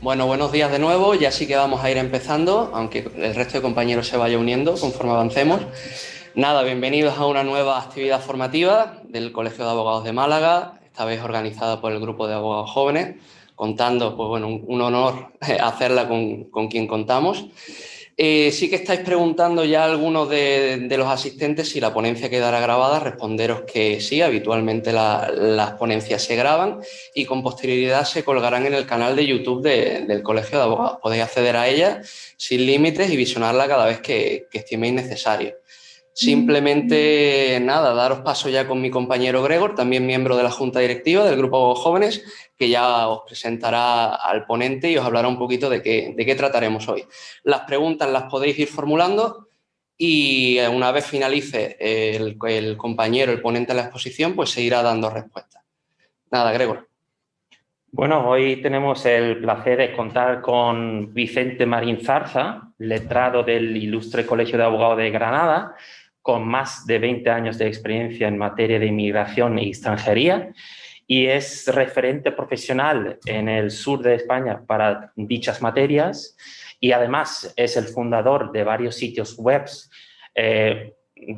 Bueno, buenos días de nuevo. Ya sí que vamos a ir empezando, aunque el resto de compañeros se vaya uniendo conforme avancemos. Nada, bienvenidos a una nueva actividad formativa del Colegio de Abogados de Málaga, esta vez organizada por el Grupo de Abogados Jóvenes, contando, pues bueno, un honor hacerla con quien contamos. Sí que estáis preguntando ya algunos de los asistentes si la ponencia quedará grabada. Responderos que sí, habitualmente las ponencias se graban y con posterioridad se colgarán en el canal de YouTube del Colegio de Abogados. Podéis acceder a ellas sin límites y visionarla cada vez que estiméis necesario. Simplemente, nada, daros paso ya con mi compañero Gregor, también miembro de la Junta Directiva del Grupo Jóvenes, que ya os presentará al ponente y os hablará un poquito de qué trataremos hoy. Las preguntas las podéis ir formulando y una vez finalice el compañero, el ponente de la exposición, pues se irá dando respuestas. Nada, Gregor. Bueno, hoy tenemos el placer de contar con Vicente Marín Zarza, letrado del Ilustre Colegio de Abogados de Granada, con más de 20 años de experiencia en materia de inmigración y extranjería, y es referente profesional en el sur de España para dichas materias, y además es el fundador de varios sitios web de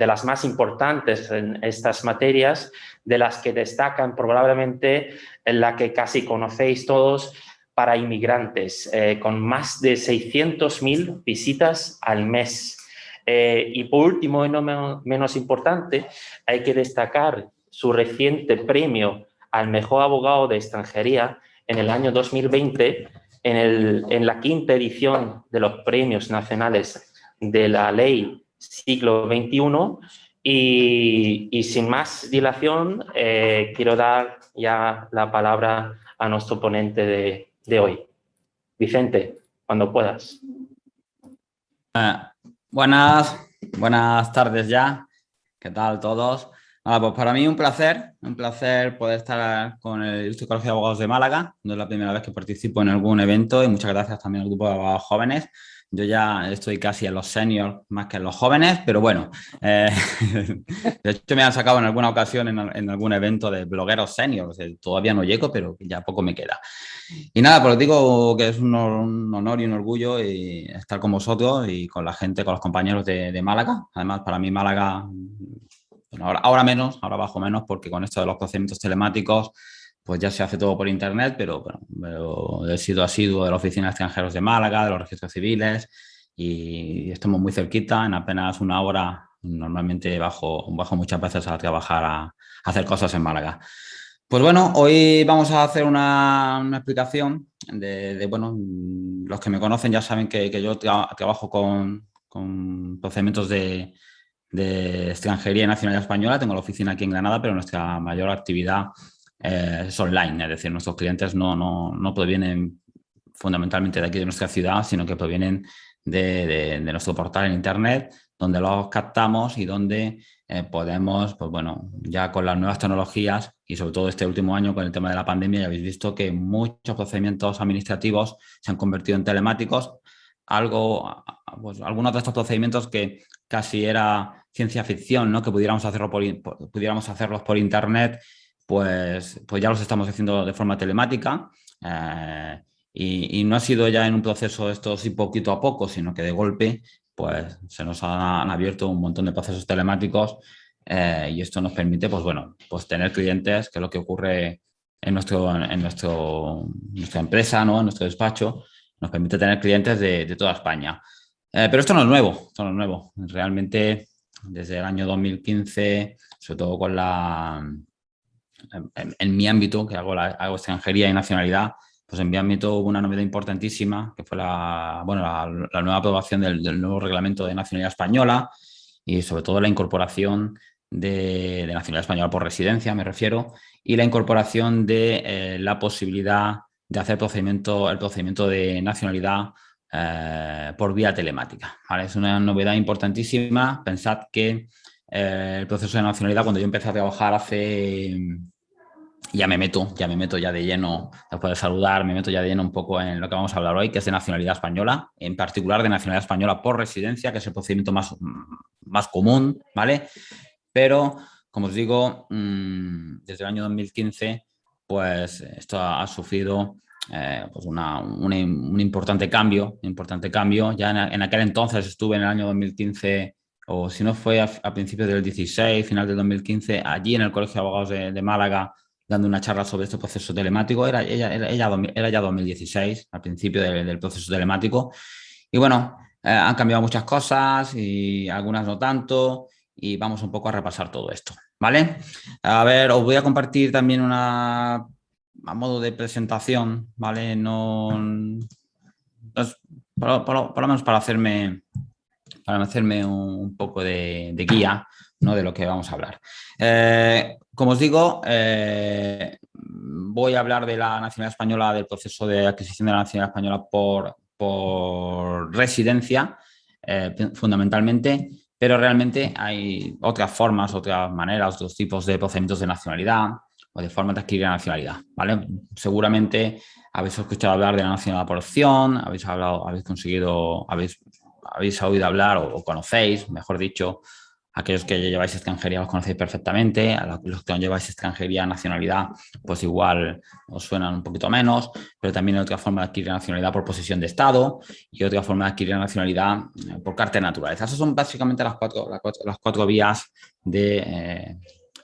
las más importantes en estas materias, de las que destacan probablemente la que casi conocéis todos, para inmigrantes, con más de 600.000 visitas al mes. Y por último, y no menos importante, hay que destacar su reciente premio al mejor abogado de extranjería en el año 2020, en la quinta edición de los premios nacionales de la ley siglo XXI. Y sin más dilación, quiero dar ya la palabra a nuestro ponente de hoy. Vicente, cuando puedas. Buenas tardes ya. ¿Qué tal todos? Pues para mí un placer poder estar con el Ilustre Colegio de Abogados de Málaga. No es la primera vez que participo en algún evento y muchas gracias también al Grupo de Abogados Jóvenes. Yo ya estoy casi en los seniors más que en los jóvenes, pero bueno, de hecho me han sacado en alguna ocasión en algún evento de blogueros seniors. Todavía no llego, pero ya poco me queda. Y nada, pues os digo que es un honor y un orgullo estar con vosotros y con la gente, con los compañeros de Málaga. Además, para mí Málaga, bueno, ahora menos, ahora bajo menos, porque con esto de los procedimientos telemáticos, pues ya se hace todo por internet, pero bueno, he sido asiduo de la Oficina de Extranjeros de Málaga, de los registros civiles, y estamos muy cerquita, en apenas una hora. Normalmente bajo muchas veces a trabajar a hacer cosas en Málaga. Pues bueno, hoy vamos a hacer una explicación bueno, los que me conocen ya saben que yo trabajo con procedimientos de extranjería y nacionalidad española. Tengo la oficina aquí en Granada, pero nuestra mayor actividad es online, es decir, nuestros clientes no provienen fundamentalmente de aquí de nuestra ciudad, sino que provienen de nuestro portal en internet, donde los captamos y donde podemos, pues bueno, ya con las nuevas tecnologías y sobre todo este último año con el tema de la pandemia, ya habéis visto que muchos procedimientos administrativos se han convertido en telemáticos. Pues, algunos de estos procedimientos que casi era ciencia ficción, ¿no? Que pudiéramos hacerlos por internet, pues ya los estamos haciendo de forma telemática. Y no ha sido ya en un proceso esto sí poquito a poco, sino que de golpe pues se nos han abierto un montón de procesos telemáticos, y esto nos permite, pues bueno, pues tener clientes, que es lo que ocurre en nuestra empresa, ¿no? En nuestro despacho, nos permite tener clientes de toda España. Pero esto no es nuevo. Realmente desde el año 2015, sobre todo en mi ámbito, que hago extranjería y nacionalidad, pues en mi ámbito hubo una novedad importantísima, que fue la nueva aprobación del nuevo reglamento de nacionalidad española y sobre todo la incorporación de nacionalidad española por residencia, me refiero, y la incorporación de la posibilidad de hacer el procedimiento de nacionalidad por vía telemática, ¿vale? Es una novedad importantísima. Pensad que el proceso de nacionalidad, cuando yo empecé a trabajar ya me meto ya de lleno, después de saludar, me meto ya de lleno un poco en lo que vamos a hablar hoy, que es de nacionalidad española, en particular de nacionalidad española por residencia, que es el procedimiento más común, ¿vale? Pero, como os digo, desde el año 2015, pues esto ha sufrido pues un importante cambio. Ya en aquel entonces estuve en el año 2015, o si no fue a principios del 16, final del 2015, allí en el Colegio de Abogados de Málaga, dando una charla sobre este proceso telemático. Era ya 2016, al principio del proceso telemático. Y bueno, han cambiado muchas cosas y algunas no tanto, y vamos un poco a repasar todo esto, ¿vale? A ver, os voy a compartir también a modo de presentación, ¿vale? Por lo menos para hacerme un poco de guía, ¿no?, de lo que vamos a hablar. Como os digo, voy a hablar de la nacionalidad española, del proceso de adquisición de la nacionalidad española por residencia, fundamentalmente, pero realmente hay otras formas, otras maneras, otros tipos de procedimientos de nacionalidad o de formas de adquirir la nacionalidad, ¿vale? Seguramente habéis escuchado hablar de la nacionalidad por opción, habéis oído hablar o conocéis, mejor dicho, aquellos que lleváis extranjería los conocéis perfectamente, a los que no lleváis extranjería, nacionalidad, pues igual os suenan un poquito menos, pero también hay otra forma de adquirir la nacionalidad por posesión de Estado y otra forma de adquirir la nacionalidad por carta de naturaleza. Esas son básicamente las cuatro vías de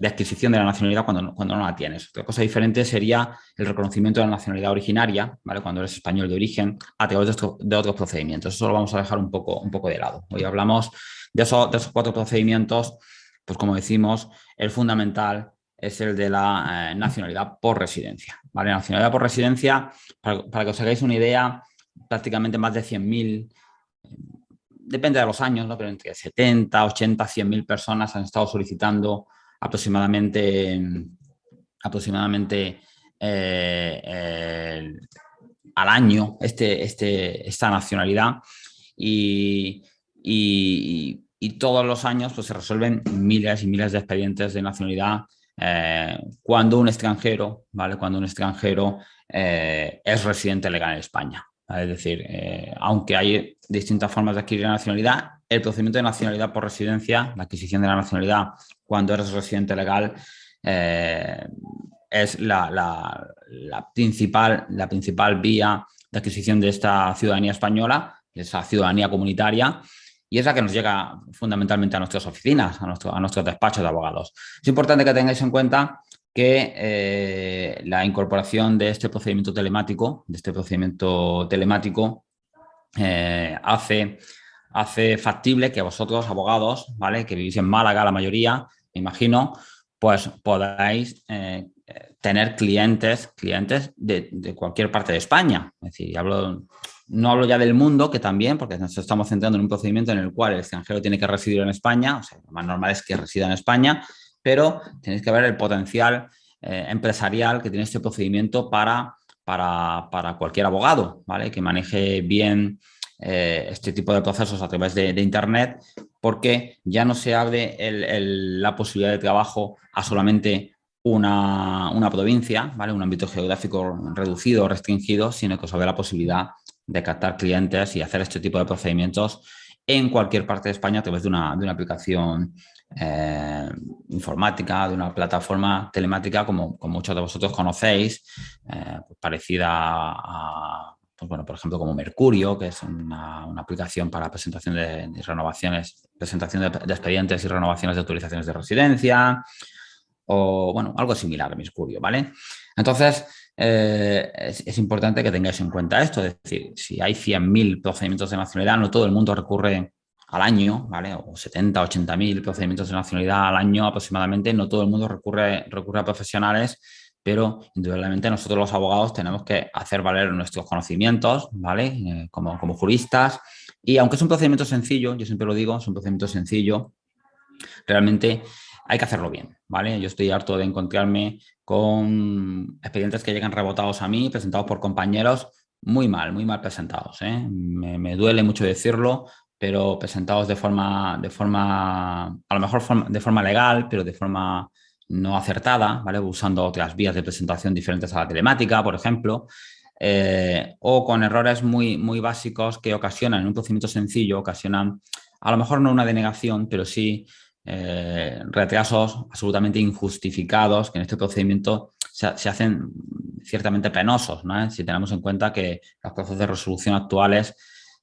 adquisición de la nacionalidad cuando no la tienes. Otra cosa diferente sería el reconocimiento de la nacionalidad originaria, ¿vale?, cuando eres español de origen, a través de otros procedimientos. Eso lo vamos a dejar un poco de lado. Hoy hablamos de esos cuatro procedimientos. Pues como decimos, el fundamental es el de la nacionalidad por residencia, ¿vale? Nacionalidad por residencia, para que os hagáis una idea, prácticamente más de 100.000, depende de los años, ¿no?, pero entre 70, 80, 100.000 personas han estado solicitando aproximadamente al año esta nacionalidad, y todos los años pues se resuelven miles y miles de expedientes de nacionalidad cuando un extranjero, ¿vale?, es residente legal en España. Es decir, aunque hay distintas formas de adquirir la nacionalidad, el procedimiento de nacionalidad por residencia, la adquisición de la nacionalidad cuando eres residente legal, es la principal vía de adquisición de esta ciudadanía española, de esa ciudadanía comunitaria, y es la que nos llega fundamentalmente a nuestras oficinas, a nuestros despachos de abogados. Es importante que tengáis en cuenta que la incorporación de este procedimiento telemático, hace factible que vosotros, abogados, ¿vale?, que vivís en Málaga, la mayoría, me imagino, pues podáis tener clientes de cualquier parte de España. Es decir, no hablo ya del mundo, que también, porque nos estamos centrando en un procedimiento en el cual el extranjero tiene que residir en España, o sea, lo más normal es que resida en España, pero tenéis que ver el potencial empresarial que tiene este procedimiento para cualquier abogado, ¿vale?, que maneje bien este tipo de procesos a través de Internet, porque ya no se abre la posibilidad de trabajo a solamente una provincia, ¿vale?, un ámbito geográfico reducido o restringido, sino que os abre la posibilidad de captar clientes y hacer este tipo de procedimientos en cualquier parte de España a través de una aplicación informática, de una plataforma telemática como muchos de vosotros conocéis, parecida a, pues bueno, por ejemplo, como Mercurio, que es una aplicación para presentación de renovaciones, presentación de expedientes y renovaciones de autorizaciones de residencia, o bueno, algo similar a Mercurio, ¿vale? Entonces, es importante que tengáis en cuenta esto, es decir, si hay 100.000 procedimientos de nacionalidad, no todo el mundo recurre al año, ¿vale?, o 70, 80.000 procedimientos de nacionalidad al año aproximadamente, no todo el mundo recurre a profesionales, pero indudablemente nosotros los abogados tenemos que hacer valer nuestros conocimientos, ¿vale?, como juristas, y aunque es un procedimiento sencillo, yo siempre lo digo, es un procedimiento sencillo, realmente hay que hacerlo bien, ¿vale? Yo estoy harto de encontrarme con expedientes que llegan rebotados a mí, presentados por compañeros, muy mal presentados, ¿eh? Me duele mucho decirlo, pero presentados de forma, a lo mejor de forma legal, pero de forma no acertada, ¿vale?, usando otras vías de presentación diferentes a la telemática, por ejemplo, o con errores muy básicos que ocasionan, en un procedimiento sencillo, a lo mejor no una denegación, pero sí retrasos absolutamente injustificados, que en este procedimiento se ciertamente penosos, ¿no? Si tenemos en cuenta que los plazos de resolución actuales,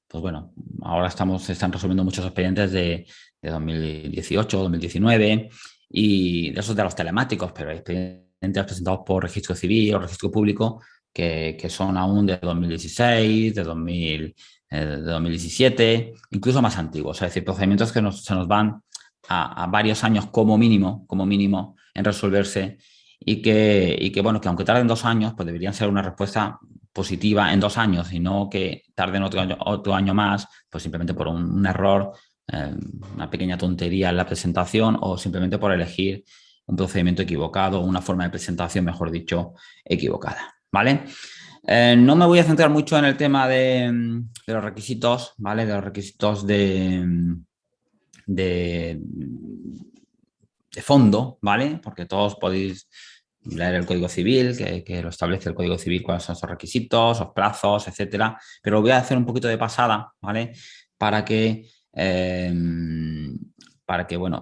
pues bueno, ahora se están resolviendo muchos expedientes de 2018, 2019 y de esos de los telemáticos, pero hay expedientes presentados por registro civil o registro público que son aún de 2016, de 2017, incluso más antiguos. Es decir, procedimientos que se nos van a varios años como mínimo en resolverse y que bueno, que aunque tarden 2 años, pues deberían ser una respuesta positiva en 2 años y no que tarden otro año más, pues simplemente por un error, una pequeña tontería en la presentación o simplemente por elegir un procedimiento equivocado o una forma de presentación, mejor dicho, equivocada, ¿vale? No me voy a centrar mucho en el tema de los requisitos, ¿vale? De los requisitos de fondo, ¿vale? Porque todos podéis leer el Código Civil, que lo establece el Código Civil, cuáles son esos requisitos, los plazos, etcétera. Pero lo voy a hacer un poquito de pasada, ¿vale? Para que bueno,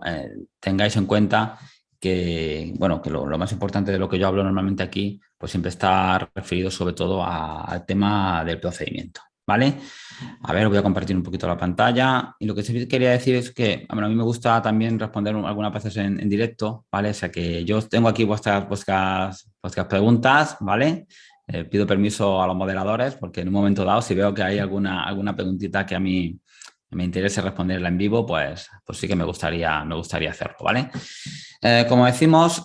tengáis en cuenta que, bueno, que lo más importante de lo que yo hablo normalmente aquí, pues siempre está referido sobre todo al tema del procedimiento, ¿vale? A ver, voy a compartir un poquito la pantalla y lo que sí quería decir es que bueno, a mí me gusta también responder algunas veces en directo, ¿vale? O sea que yo tengo aquí vuestras preguntas, ¿vale? Pido permiso a los moderadores porque en un momento dado si veo que hay alguna preguntita que a mí me interese responderla en vivo, pues sí que me gustaría hacerlo, ¿vale? Como decimos,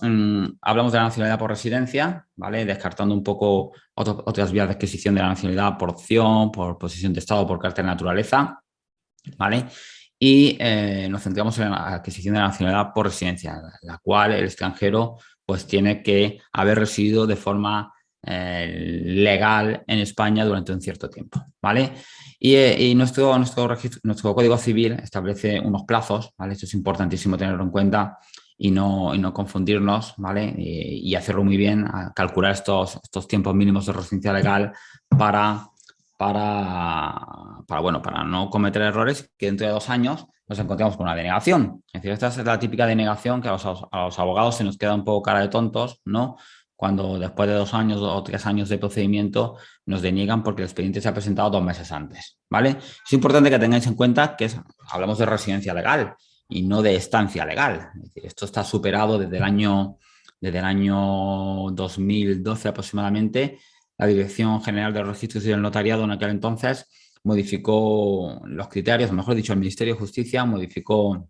hablamos de la nacionalidad por residencia, ¿vale? Descartando un poco otras vías de adquisición de la nacionalidad por opción, por posición de estado, por carta de naturaleza, ¿vale? Y nos centramos en la adquisición de la nacionalidad por residencia, la cual el extranjero pues tiene que haber residido de forma legal en España durante un cierto tiempo, ¿vale? Y nuestro Código Civil establece unos plazos, ¿vale? Esto es importantísimo tenerlo en cuenta y no confundirnos, ¿vale? Y hacerlo muy bien, a calcular estos tiempos mínimos de residencia legal para no cometer errores que dentro de 2 años nos encontramos con una denegación. Es decir, esta es la típica denegación que a los abogados se nos queda un poco cara de tontos, ¿no? Cuando después de 2 años o 3 años de procedimiento nos deniegan porque el expediente se ha presentado 2 meses antes, ¿vale? Es importante que tengáis en cuenta que hablamos de residencia legal y no de estancia legal. Es decir, esto está superado desde el año 2012 aproximadamente. La Dirección General de Registros y del Notariado en aquel entonces modificó los criterios, o mejor dicho, el Ministerio de Justicia modificó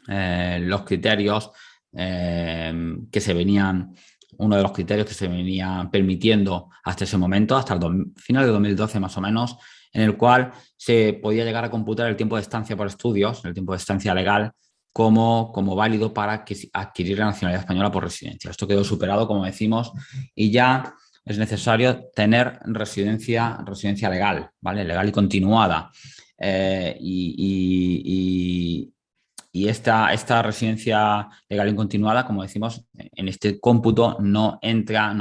los criterios que se venían, uno de los criterios que se venía permitiendo hasta ese momento, hasta el final de 2012 más o menos, en el cual se podía llegar a computar el tiempo de estancia por estudios, el tiempo de estancia legal, como válido para adquirir la nacionalidad española por residencia. Esto quedó superado, como decimos, y ya es necesario tener residencia legal, ¿vale? Legal y continuada. Y esta residencia legal y continuada, como decimos, en este cómputo no entra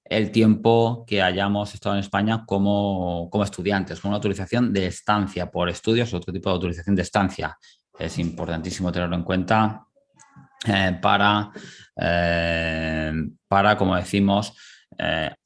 el tiempo que hayamos estado en España como estudiantes, con una autorización de estancia por estudios, otro tipo de autorización de estancia. Es importantísimo tenerlo en cuenta para, como decimos,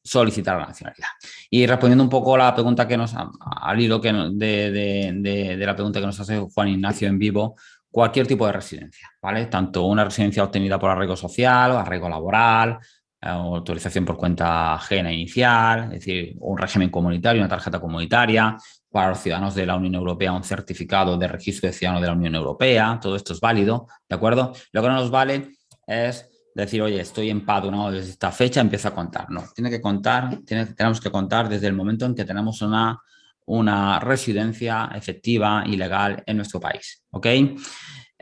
solicitar la nacionalidad. Y respondiendo un poco a la pregunta que al hilo de la pregunta que nos hace Juan Ignacio en vivo, cualquier tipo de residencia, ¿vale? Tanto una residencia obtenida por arraigo social, arraigo laboral, autorización por cuenta ajena inicial, es decir, un régimen comunitario, una tarjeta comunitaria, para los ciudadanos de la Unión Europea un certificado de registro de ciudadano de la Unión Europea, todo esto es válido, ¿de acuerdo? Lo que no nos vale es decir, oye, estoy empadronado desde esta fecha, empiezo a contar. No, tenemos que contar desde el momento en que tenemos una residencia efectiva y legal en nuestro país, ¿ok?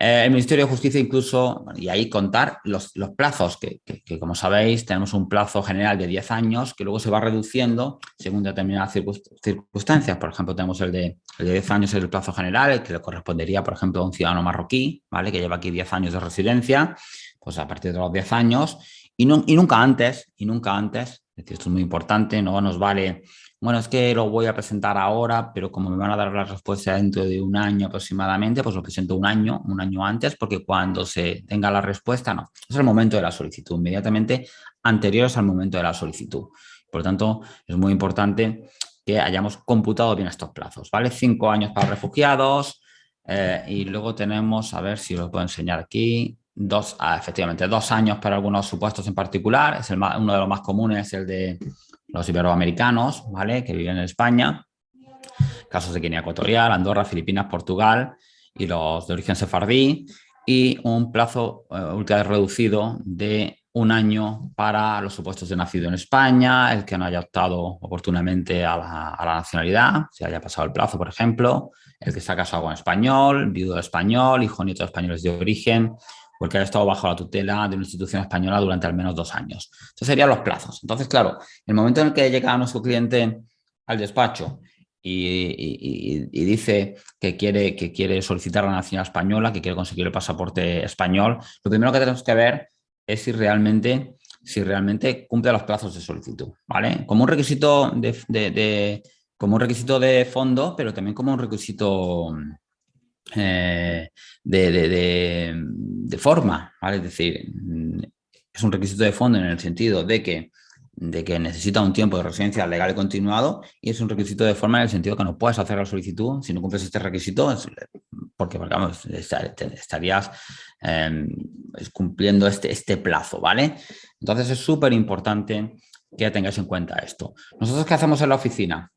El Ministerio de Justicia incluso, y ahí contar los plazos, que como sabéis tenemos un plazo general de 10 años que luego se va reduciendo según determinadas circunstancias. Por ejemplo, tenemos el de 10 años es el plazo general, el que le correspondería, por ejemplo, a un ciudadano marroquí, ¿vale? Que lleva aquí 10 años de residencia, pues a partir de los 10 años y nunca antes, es decir, esto es muy importante, no nos vale bueno, es que lo voy a presentar ahora, pero como me van a dar la respuesta dentro de un año aproximadamente, pues lo presento un año antes, porque cuando se tenga la respuesta, no, es el momento de la solicitud, inmediatamente anteriores al momento de la solicitud. Por lo tanto, es muy importante que hayamos computado bien estos plazos, ¿vale? 5 años para refugiados y luego tenemos, a ver si lo puedo enseñar aquí, efectivamente, 2 años para algunos supuestos en particular, es uno de los más comunes, el de los iberoamericanos, ¿vale? Que viven en España, casos de Guinea Ecuatorial, Andorra, Filipinas, Portugal y los de origen sefardí, y un plazo ultra reducido de 1 año para los supuestos de nacido en España, el que no haya optado oportunamente a la nacionalidad, si haya pasado el plazo, por ejemplo, el que se ha casado con español, viudo español, hijo nieto de españoles de origen, o el que haya estado bajo la tutela de una institución española durante al menos 2 años. Estos serían los plazos. Entonces, claro, el momento en el que llega nuestro cliente al despacho y dice que quiere solicitar la nacionalidad española, que quiere conseguir el pasaporte español, lo primero que tenemos que ver es si realmente cumple los plazos de solicitud, ¿vale? Como un requisito como un requisito de fondo, pero también como un requisito de forma, ¿vale? Es decir, es un requisito de fondo en el sentido de que necesita un tiempo de residencia legal y continuado, y es un requisito de forma en el sentido que no puedes hacer la solicitud si no cumples este requisito, porque vamos, estarías cumpliendo este plazo, ¿vale? Entonces es súper importante que tengáis en cuenta esto. ¿Nosotros qué hacemos en la oficina?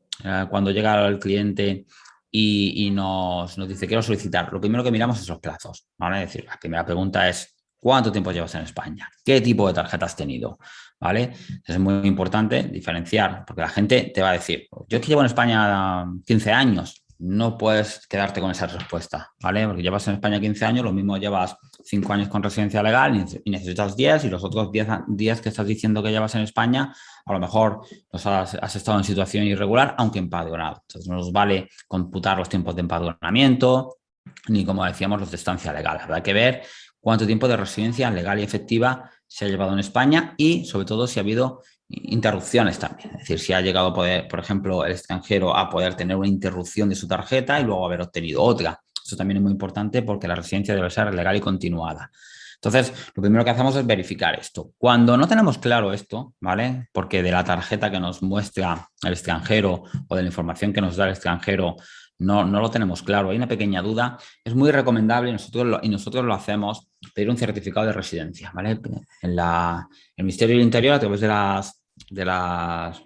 Cuando llega el cliente y nos dice quiero solicitar, lo primero que miramos es los plazos, ¿vale? Es decir, la primera pregunta es ¿cuánto tiempo llevas en España? ¿Qué tipo de tarjeta has tenido? ¿Vale? Es muy importante diferenciar, porque la gente te va a decir, yo es que llevo en España 15 años, no puedes quedarte con esa respuesta, ¿vale? Porque llevas en España 15 años, lo mismo llevas 5 años con residencia legal y necesitas 10, y los otros 10 que estás diciendo que llevas en España, a lo mejor has estado en situación irregular, aunque empadronado. Entonces no nos vale computar los tiempos de empadronamiento, ni como decíamos los de estancia legal. Habrá que ver cuánto tiempo de residencia legal y efectiva se ha llevado en España y, sobre todo, si ha habido interrupciones también. Es decir, si ha llegado a poder, por ejemplo, el extranjero a poder tener una interrupción de su tarjeta y luego haber obtenido otra. Eso también es muy importante porque la residencia debe ser legal y continuada. Entonces, lo primero que hacemos es verificar esto. Cuando no tenemos claro esto, ¿vale? Porque de la tarjeta que nos muestra el extranjero o de la información que nos da el extranjero no lo tenemos claro, hay una pequeña duda, es muy recomendable, y nosotros lo hacemos, pedir un certificado de residencia, ¿vale? El Ministerio del Interior, a través de las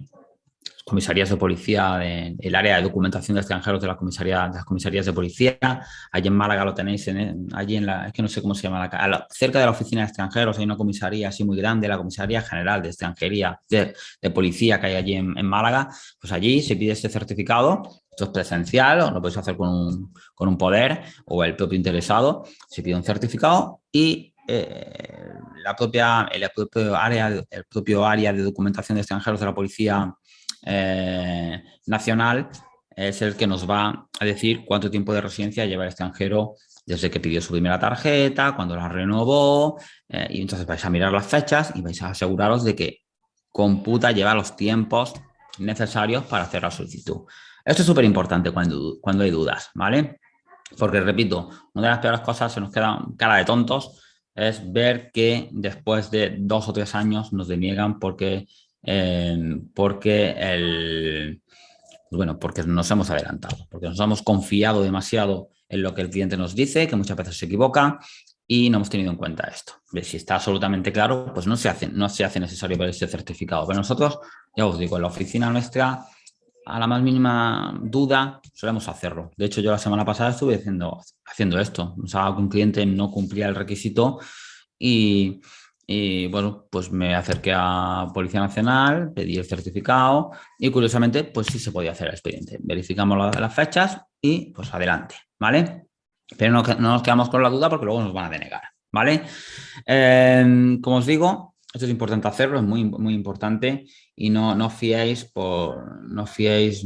comisarías de policía, el área de documentación de extranjeros de las comisarías de policía, allí en Málaga lo tenéis, es que no sé cómo se llama, cerca de la oficina de extranjeros hay una comisaría así muy grande, la Comisaría General de Extranjería de Policía que hay allí en Málaga, pues allí se pide este certificado. Esto es presencial, o lo podéis hacer con un poder o el propio interesado, se pide un certificado y el propio área de documentación de extranjeros de la Policía Nacional es el que nos va a decir cuánto tiempo de residencia lleva el extranjero desde que pidió su primera tarjeta, cuando la renovó, y entonces vais a mirar las fechas y vais a aseguraros de que lleva los tiempos necesarios para hacer la solicitud. Esto es súper importante cuando hay dudas, ¿vale? Porque, repito, una de las peores cosas, se nos queda cara de tontos, es ver que después de 2 o 3 años nos deniegan porque nos hemos adelantado, porque nos hemos confiado demasiado en lo que el cliente nos dice, que muchas veces se equivoca, y no hemos tenido en cuenta esto. Si está absolutamente claro, pues no se hace necesario ver ese certificado. Pero nosotros, ya os digo, en la oficina nuestra, a la más mínima duda, solemos hacerlo. De hecho, yo la semana pasada estuve haciendo esto. O sea, un cliente no cumplía el requisito y bueno, pues me acerqué a Policía Nacional, pedí el certificado y, curiosamente, pues sí se podía hacer el expediente. Verificamos las fechas y pues adelante, ¿vale? Pero no nos quedamos con la duda porque luego nos van a denegar, ¿vale? Como os digo, esto es importante hacerlo, es muy, muy importante, y no os fiéis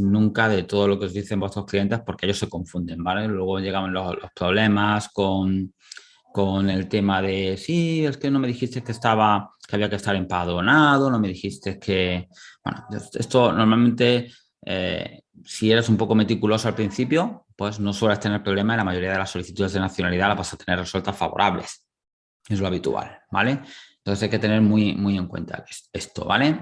nunca de todo lo que os dicen vuestros clientes, porque ellos se confunden, ¿vale? Luego llegan los problemas con el tema de, sí, es que no me dijiste que había que estar empadronado, no me dijiste que... Bueno, esto normalmente si eres un poco meticuloso al principio, pues no sueles tener problema y la mayoría de las solicitudes de nacionalidad las vas a tener resueltas favorables. Es lo habitual, ¿vale? Entonces hay que tener muy, muy en cuenta esto, ¿vale?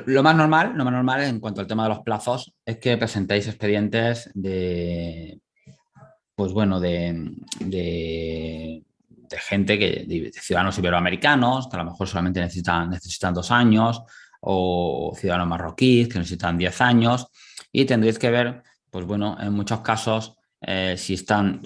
Lo más normal en cuanto al tema de los plazos es que presentéis expedientes pues bueno, de gente, de ciudadanos iberoamericanos, que a lo mejor solamente necesitan 2 años, o ciudadanos marroquíes que necesitan 10 años, y tendréis que ver, pues bueno, en muchos casos, si están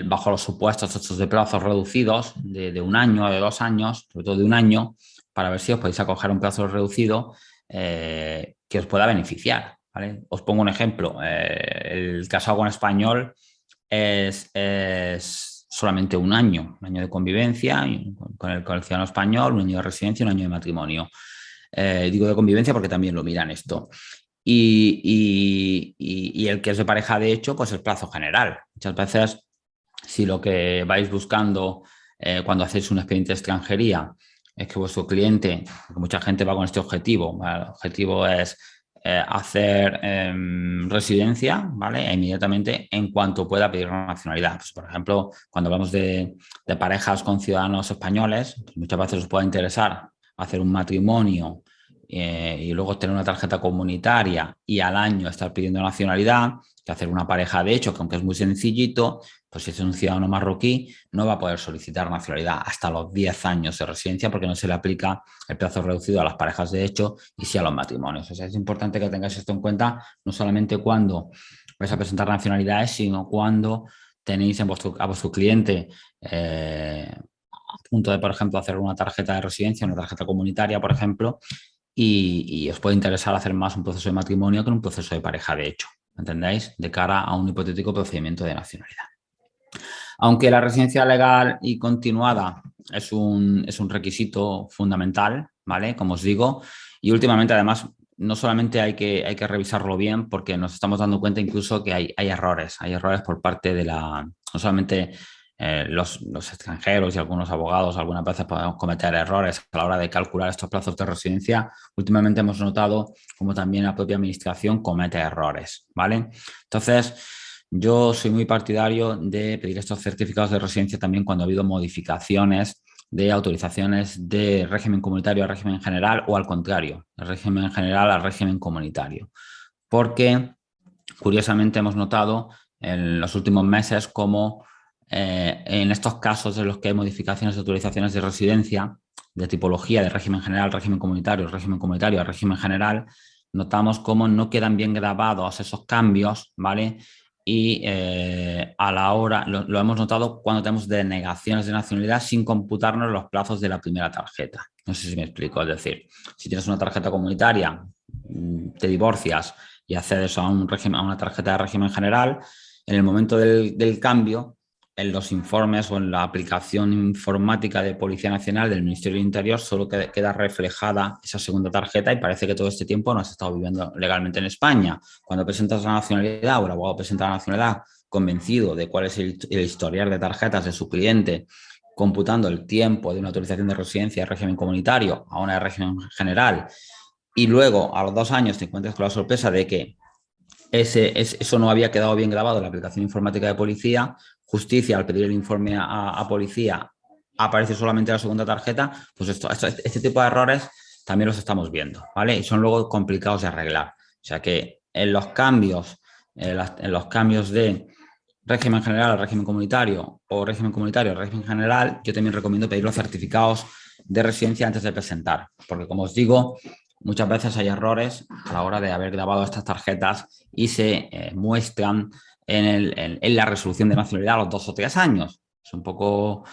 bajo los supuestos estos de plazos reducidos de 1 año o de 2 años, sobre todo de 1 año, para ver si os podéis acoger un plazo reducido que os pueda beneficiar, ¿vale? Os pongo un ejemplo. El casado con español es solamente 1 año de convivencia con el ciudadano español, 1 año de residencia y 1 año de matrimonio. Digo de convivencia porque también lo miran esto. Y el que es de pareja de hecho, pues el plazo general. Muchas veces, si lo que vais buscando cuando hacéis un expediente de extranjería es que vuestro cliente, porque mucha gente va con este objetivo, ¿vale? El objetivo es hacer residencia, ¿vale? E inmediatamente en cuanto pueda pedir la nacionalidad. Pues, por ejemplo, cuando hablamos de parejas con ciudadanos españoles, pues muchas veces os puede interesar hacer un matrimonio y luego tener una tarjeta comunitaria y al año estar pidiendo nacionalidad, que hacer una pareja de hecho, que aunque es muy sencillito, pues si es un ciudadano marroquí, no va a poder solicitar nacionalidad hasta los 10 años de residencia porque no se le aplica el plazo reducido a las parejas de hecho y sí a los matrimonios. O sea, es importante que tengáis esto en cuenta, no solamente cuando vais a presentar nacionalidades, sino cuando tenéis a vuestro cliente a punto de, por ejemplo, hacer una tarjeta de residencia, una tarjeta comunitaria, por ejemplo, y os puede interesar hacer más un proceso de matrimonio que un proceso de pareja de hecho, ¿entendéis? De cara a un hipotético procedimiento de nacionalidad. Aunque la residencia legal y continuada es un requisito fundamental, ¿vale? Como os digo, y últimamente además no solamente hay que revisarlo bien porque nos estamos dando cuenta incluso que hay errores por parte de no solamente los extranjeros y algunos abogados algunas veces podemos cometer errores a la hora de calcular estos plazos de residencia. Últimamente hemos notado como también la propia administración comete errores, ¿vale? Entonces, yo soy muy partidario de pedir estos certificados de residencia también cuando ha habido modificaciones de autorizaciones de régimen comunitario a régimen general o al contrario, de régimen general al régimen comunitario. Porque, curiosamente, hemos notado en los últimos meses cómo en estos casos en los que hay modificaciones de autorizaciones de residencia, de tipología de régimen general, régimen comunitario a régimen general, notamos cómo no quedan bien grabados esos cambios, ¿vale? Y a la hora, lo hemos notado cuando tenemos denegaciones de nacionalidad sin computarnos los plazos de la primera tarjeta. No sé si me explico, es decir, si tienes una tarjeta comunitaria, te divorcias y accedes a una tarjeta de régimen general, en el momento del cambio, en los informes o en la aplicación informática de Policía Nacional del Ministerio del Interior solo queda reflejada esa segunda tarjeta y parece que todo este tiempo no has estado viviendo legalmente en España. Cuando presentas la nacionalidad o el abogado presenta la nacionalidad convencido de cuál es el historial de tarjetas de su cliente, computando el tiempo de una autorización de residencia de régimen comunitario a una de régimen general y luego a los 2 años te encuentras con la sorpresa de que eso no había quedado bien grabado en la aplicación informática de policía, justicia al pedir el informe a policía aparece solamente la segunda tarjeta, pues este tipo de errores también los estamos viendo, ¿vale? Y son luego complicados de arreglar. O sea que en los cambios de régimen general al régimen comunitario o régimen comunitario al régimen general, yo también recomiendo pedir los certificados de residencia antes de presentar, porque como os digo, muchas veces hay errores a la hora de haber grabado estas tarjetas y se muestran en la resolución de nacionalidad a los 2 o 3 años. Es un poco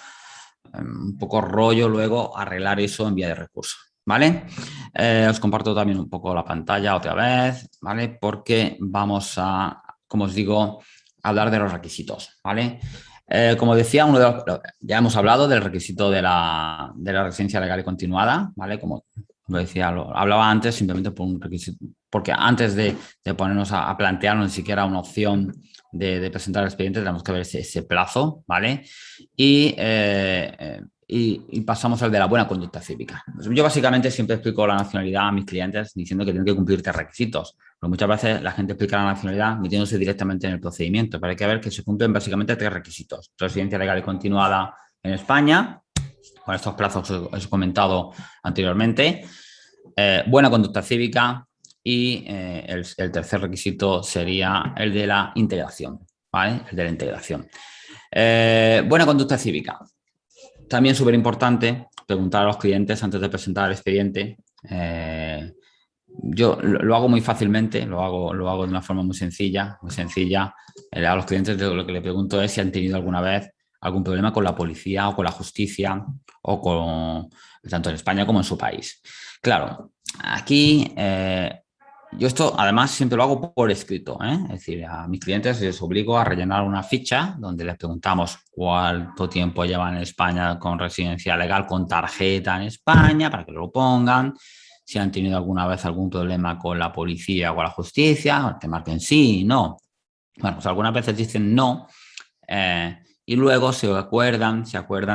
rollo luego arreglar eso en vía de recurso, ¿vale? Os comparto también un poco la pantalla otra vez, ¿vale? Porque vamos a, como os digo, hablar de los requisitos, ¿vale? Como decía, ya hemos hablado del requisito de la residencia legal y continuada, ¿vale? Como lo decía, hablaba antes simplemente por un requisito, porque antes de ponernos a plantearnos ni siquiera una opción de presentar el expediente, tenemos que ver ese plazo, ¿vale? Y y pasamos al de la buena conducta cívica. Yo básicamente siempre explico la nacionalidad a mis clientes diciendo que tienen que cumplir 3 requisitos. Pero muchas veces la gente explica la nacionalidad metiéndose directamente en el procedimiento, pero hay que ver que se cumplen básicamente 3 requisitos. Residencia legal y continuada en España, con estos plazos que os he comentado anteriormente, buena conducta cívica y el tercer requisito sería el de la integración, ¿vale? El de la integración. Buena conducta cívica. También súper importante preguntar a los clientes antes de presentar el expediente. Yo lo hago muy fácilmente, lo hago de una forma muy sencilla, muy sencilla. A los clientes lo que le pregunto es si han tenido alguna vez algún problema con la policía o con la justicia, o con tanto en España como en su país. Claro, aquí yo esto además siempre lo hago por escrito, ¿eh? Es decir, a mis clientes les obligo a rellenar una ficha donde les preguntamos cuánto tiempo llevan en España con residencia legal, con tarjeta en España, para que lo pongan. Si han tenido alguna vez algún problema con la policía o con la justicia, que marquen sí, no. Bueno, pues algunas veces dicen no, y luego se acuerdan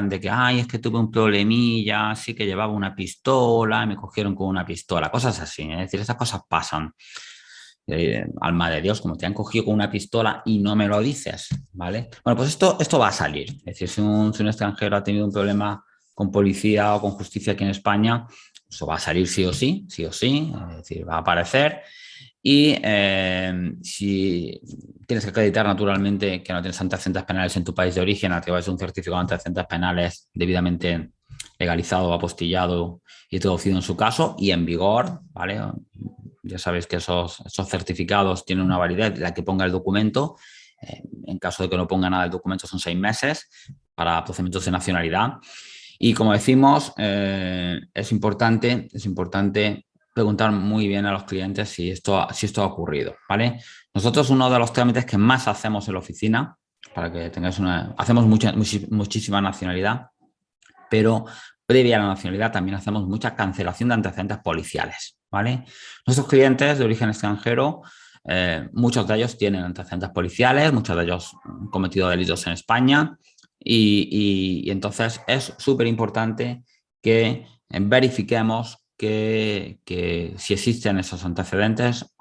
de que, ay, es que tuve un problemilla, sí que llevaba una pistola, me cogieron con una pistola, cosas así, ¿eh? Es decir, esas cosas pasan. Alma de Dios, como te han cogido con una pistola y no me lo dices, ¿vale? Bueno, pues esto va a salir. Es decir, si un extranjero ha tenido un problema con policía o con justicia aquí en España, eso va a salir sí o sí, es decir, va a aparecer. Y si tienes que acreditar naturalmente que no tienes antecedentes penales en tu país de origen a través de un certificado de antecedentes penales debidamente legalizado, apostillado y traducido en su caso y en vigor, ¿vale? Ya sabéis que esos certificados tienen una validez, la que ponga el documento. En caso de que no ponga nada el documento son 6 meses para procedimientos de nacionalidad. Y como decimos, es importante preguntar muy bien a los clientes si esto ha ocurrido, ¿vale? Nosotros uno de los trámites que más hacemos en la oficina, para que tengáis hacemos muchísima nacionalidad, pero previa a la nacionalidad también hacemos mucha cancelación de antecedentes policiales, ¿vale? Nuestros clientes de origen extranjero, muchos de ellos tienen antecedentes policiales, muchos de ellos han cometido delitos en España y entonces es súper importante que verifiquemos que si existen esos antecedentes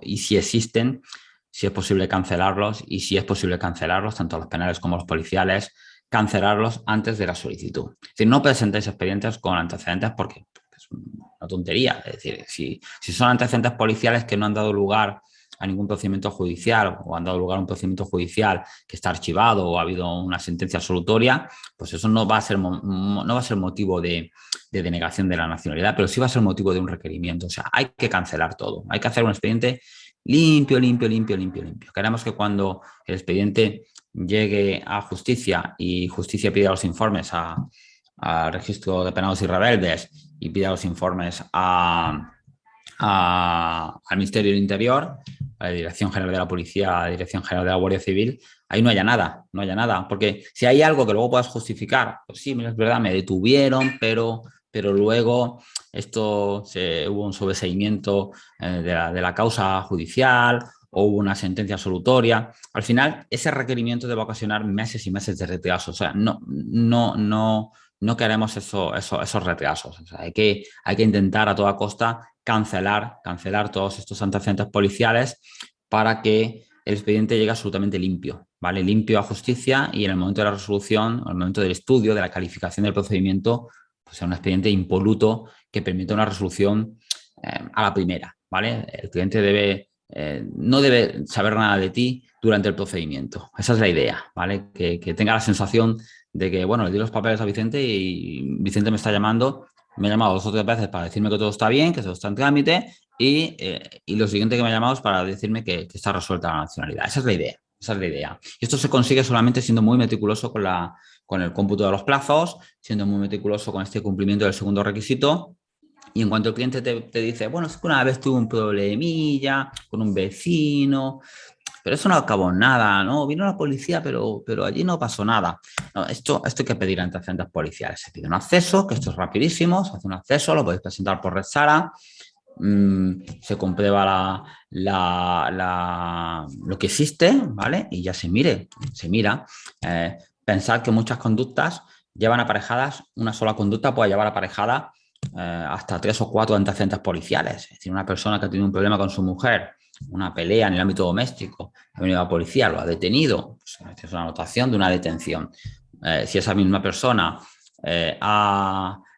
y si existen, si es posible cancelarlos y si es posible cancelarlos, tanto los penales como los policiales, cancelarlos antes de la solicitud. Es decir, no presentéis expedientes con antecedentes porque es una tontería. Es decir, si son antecedentes policiales que no han dado lugar a ningún procedimiento judicial o han dado lugar a un procedimiento judicial que está archivado o ha habido una sentencia absolutoria, pues eso no va a ser motivo de denegación de la nacionalidad, pero sí va a ser motivo de un requerimiento. O sea, hay que cancelar todo. Hay que hacer un expediente limpio. Queremos que cuando el expediente llegue a justicia y justicia pida los informes al registro de penados y rebeldes y pida los informes al Ministerio del Interior, a la Dirección General de la Policía, a la Dirección General de la Guardia Civil, ahí no haya nada, porque si hay algo que luego puedas justificar, pues sí, es verdad, me detuvieron, pero luego hubo un sobreseimiento de la causa judicial o hubo una sentencia absolutoria. Al final, ese requerimiento debe ocasionar meses y meses de retraso. O sea, no queremos esos retrasos. O sea, hay que intentar a toda costa cancelar todos estos antecedentes policiales para que el expediente llegue absolutamente limpio, ¿vale? Limpio a justicia y en el momento de la resolución, en el momento del estudio, de la calificación del procedimiento, pues sea un expediente impoluto que permita una resolución a la primera, ¿vale? El cliente no debe saber nada de ti durante el procedimiento. Esa es la idea, ¿vale? Que tenga la sensación de que, bueno, le di los papeles a Vicente y Vicente me está llamando, me ha llamado 2 o 3 veces para decirme que todo está bien, que todo está en trámite y lo siguiente que me ha llamado es para decirme que está resuelta la nacionalidad. Esa es la idea. Y esto se consigue solamente siendo muy meticuloso con el cómputo de los plazos, siendo muy meticuloso con este cumplimiento del segundo requisito. Y en cuanto el cliente te dice, bueno, es que una vez tuve un problemilla con un vecino, pero eso no acabó en nada, ¿no? Vino la policía, pero allí no pasó nada. No, esto hay que pedir antecedentes policiales. Se pide un acceso, que esto es rapidísimo, se hace un acceso, lo podéis presentar por Red Sara, se comprueba lo que existe, ¿vale? Y ya se mira. Pensad que muchas conductas llevan aparejadas, una sola conducta puede llevar aparejada hasta 3 o 4 antecedentes policiales. Es decir, una persona que ha tenido un problema con su mujer, una pelea en el ámbito doméstico, ha venido la policía, lo ha detenido, pues, es una anotación de una detención. Si esa misma persona en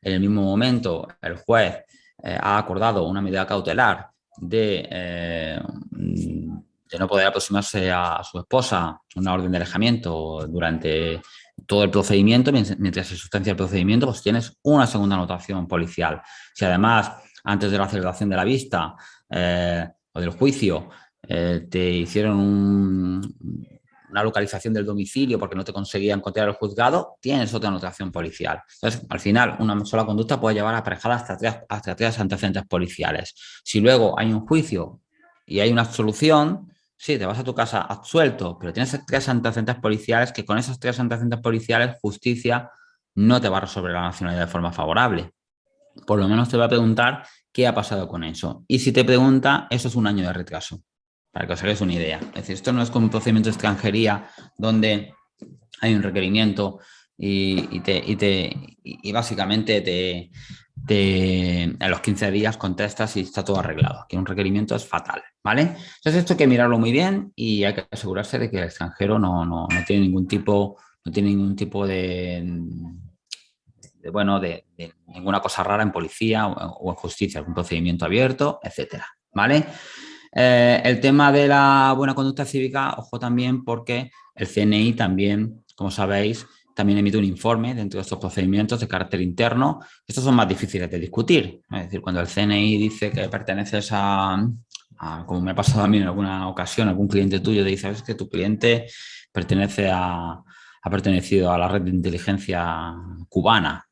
el mismo momento el juez ha acordado una medida cautelar de no poder aproximarse a su esposa, una orden de alejamiento durante todo el procedimiento, mientras se sustancia el procedimiento, pues tienes una segunda anotación policial. Si además, antes de la celebración de la vista o del juicio, te hicieron una localización del domicilio porque no te conseguían encontrar el juzgado, tienes otra anotación policial. Entonces, al final, una sola conducta puede llevar aparejada hasta 3 antecedentes policiales. Si luego hay un juicio y hay una absolución, sí, te vas a tu casa absuelto, pero tienes 3 antecedentes policiales que con esos 3 antecedentes policiales, justicia no te va a resolver la nacionalidad de forma favorable. Por lo menos te va a preguntar qué ha pasado con eso. Y si te pregunta, eso es un año de retraso, para que os hagáis una idea. Es decir, esto no es como un procedimiento de extranjería donde hay un requerimiento y básicamente en los 15 días contestas y está todo arreglado. Aquí un requerimiento es fatal, ¿vale? Entonces esto hay que mirarlo muy bien y hay que asegurarse de que el extranjero no tiene ningún tipo de ninguna cosa rara en policía o en justicia, algún procedimiento abierto, etcétera, ¿vale? El tema de la buena conducta cívica, ojo también porque el CNI también, como sabéis, también emite un informe dentro de estos procedimientos de carácter interno. Estos son más difíciles de discutir. Es decir, cuando el CNI dice que perteneces como me ha pasado a mí en alguna ocasión, algún cliente tuyo te dice, ¿sabes que tu cliente ha pertenecido a la red de inteligencia cubana?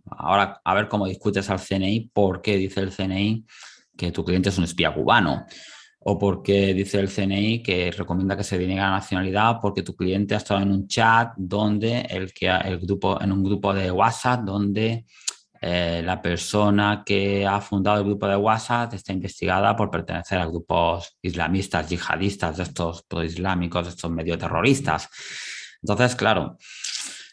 Ahora, a ver cómo discutes al CNI, por qué dice el CNI que tu cliente es un espía cubano, o porque dice el CNI que recomienda que se deniegue la nacionalidad porque tu cliente ha estado en un chat donde en un grupo de WhatsApp donde la persona que ha fundado el grupo de WhatsApp está investigada por pertenecer a grupos islamistas, yihadistas, de estos proislámicos, de estos medio terroristas. Entonces, claro,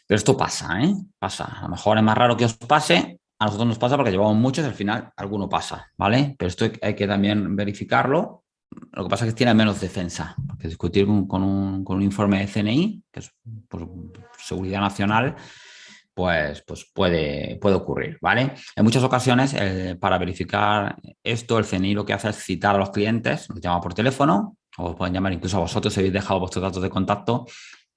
pero esto pasa, ¿eh? Pasa. A lo mejor es más raro que os pase. A nosotros nos pasa porque llevamos muchos y al final alguno pasa, ¿vale? Pero esto hay que también verificarlo. Lo que pasa es que tiene menos defensa, porque discutir con un informe de CNI, que es por seguridad nacional, pues puede ocurrir, ¿vale? En muchas ocasiones, para verificar esto, el CNI lo que hace es citar a los clientes, los llama por teléfono, o pueden llamar incluso a vosotros si habéis dejado vuestros datos de contacto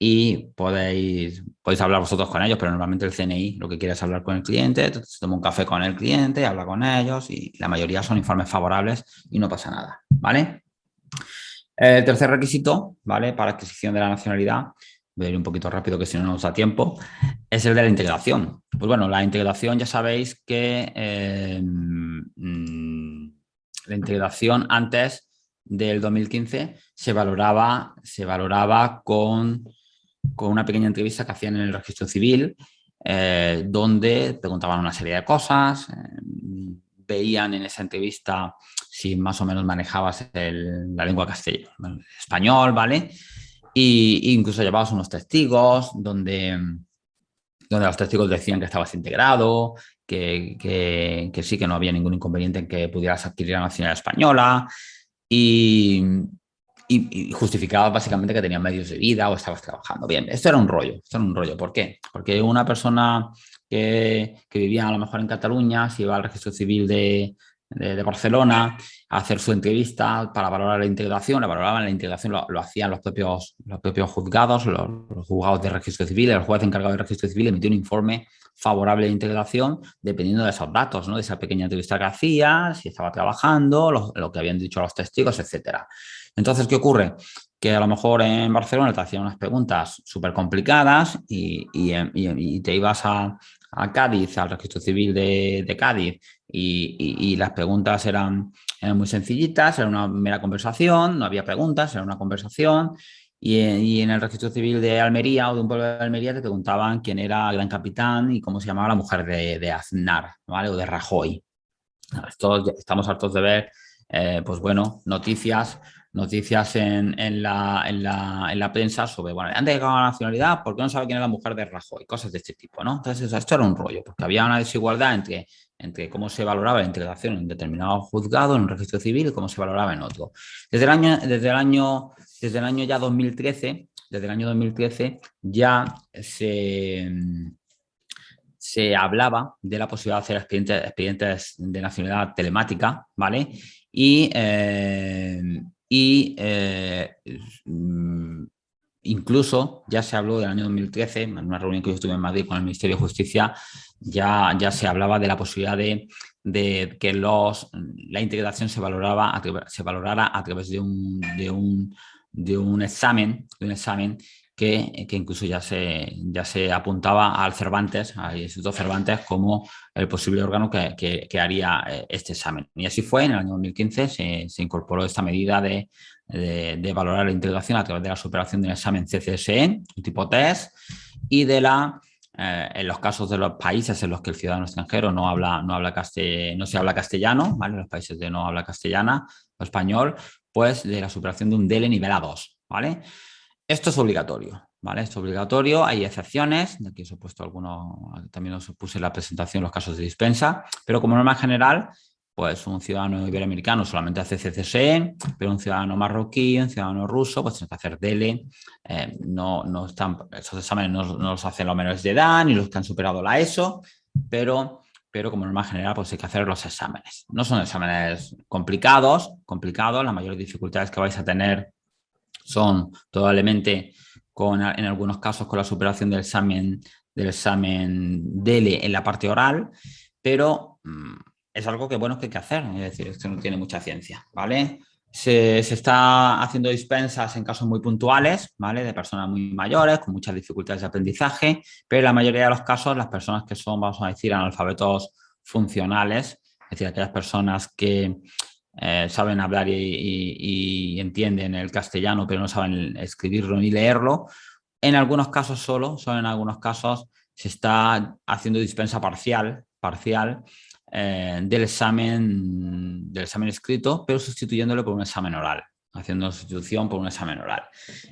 y podéis hablar vosotros con ellos, pero normalmente el CNI lo que quiere es hablar con el cliente, se toma un café con el cliente, habla con ellos y la mayoría son informes favorables y no pasa nada, ¿vale? El tercer requisito, ¿vale? Para adquisición de la nacionalidad, voy a ir un poquito rápido que si no nos da tiempo, es el de la integración. Pues bueno, la integración ya sabéis que la integración antes del 2015 se valoraba con una pequeña entrevista que hacían en el registro civil, donde preguntaban una serie de cosas, veían en esa entrevista si más o menos manejabas la lengua español, ¿vale? Y incluso llevabas unos testigos donde los testigos decían que estabas integrado, que sí, que no había ningún inconveniente en que pudieras adquirir la nacionalidad española y justificabas básicamente que tenías medios de vida o estabas trabajando. Bien, esto era un rollo. ¿Por qué? Porque una persona que vivía a lo mejor en Cataluña, se iba al registro civil de Barcelona a hacer su entrevista para valorar la integración, lo hacían los propios juzgados, los juzgados de registro civil, el juez encargado de registro civil emitió un informe favorable de integración dependiendo de esos datos, ¿no? De esa pequeña entrevista que hacía, si estaba trabajando, lo que habían dicho los testigos, etcétera. Entonces, ¿qué ocurre? Que a lo mejor en Barcelona te hacían unas preguntas súper complicadas y te ibas a Cádiz, al registro civil de Cádiz, y las preguntas eran muy sencillitas, era una mera conversación, no había preguntas, era una conversación. Y en el registro civil de Almería o de un pueblo de Almería te preguntaban quién era el gran capitán y cómo se llamaba la mujer de Aznar, ¿vale? O de Rajoy. Estamos hartos de ver, pues bueno, noticias noticias en la prensa sobre, bueno, han llegado a la nacionalidad porque no sabe quién es la mujer de Rajoy, cosas de este tipo, ¿no? Entonces, esto era un rollo, porque había una desigualdad entre cómo se valoraba la integración en un determinado juzgado, en un registro civil, y cómo se valoraba en otro. Desde el año ya 2013, desde el año 2013 ya se hablaba de la posibilidad de hacer expedientes de nacionalidad telemática, ¿vale? Incluso ya se habló del año 2013, en una reunión que yo estuve en Madrid con el Ministerio de Justicia, ya se hablaba de la posibilidad de que la integración se valorara a través de un examen que incluso ya se apuntaba al Cervantes, al Instituto Cervantes, como el posible órgano que haría este examen. Y así fue, en el año 2015 se incorporó esta medida de valorar la integración a través de la superación del examen CCSE, un tipo test, y en los casos de los países en los que el ciudadano extranjero no se habla castellano, ¿vale? Los países de no habla castellana o español, pues de la superación de un DELE nivel A2, ¿vale? Esto es obligatorio, ¿vale? Esto es obligatorio, hay excepciones, aquí os he puesto algunos, también os puse en la presentación los casos de dispensa, pero como norma general, pues un ciudadano iberoamericano solamente hace CCSE, pero un ciudadano marroquí, un ciudadano ruso, pues tiene que hacer DELE, esos exámenes no los hacen los menores de edad, ni los que han superado la ESO, pero como norma general, pues hay que hacer los exámenes. No son exámenes complicados, las mayores dificultades que vais a tener son probablemente en algunos casos con la superación del examen DELE en la parte oral, pero es algo que bueno que hay que hacer, es decir, esto no tiene mucha ciencia, ¿vale? Se está haciendo dispensas en casos muy puntuales, ¿vale? De personas muy mayores, con muchas dificultades de aprendizaje, pero en la mayoría de los casos las personas que son, vamos a decir, analfabetos funcionales, es decir, aquellas personas que saben hablar y entienden el castellano, pero no saben escribirlo ni leerlo. En algunos casos solo en algunos casos se está haciendo dispensa parcial del examen escrito, pero sustituyéndolo por un examen oral, haciendo sustitución por un examen oral.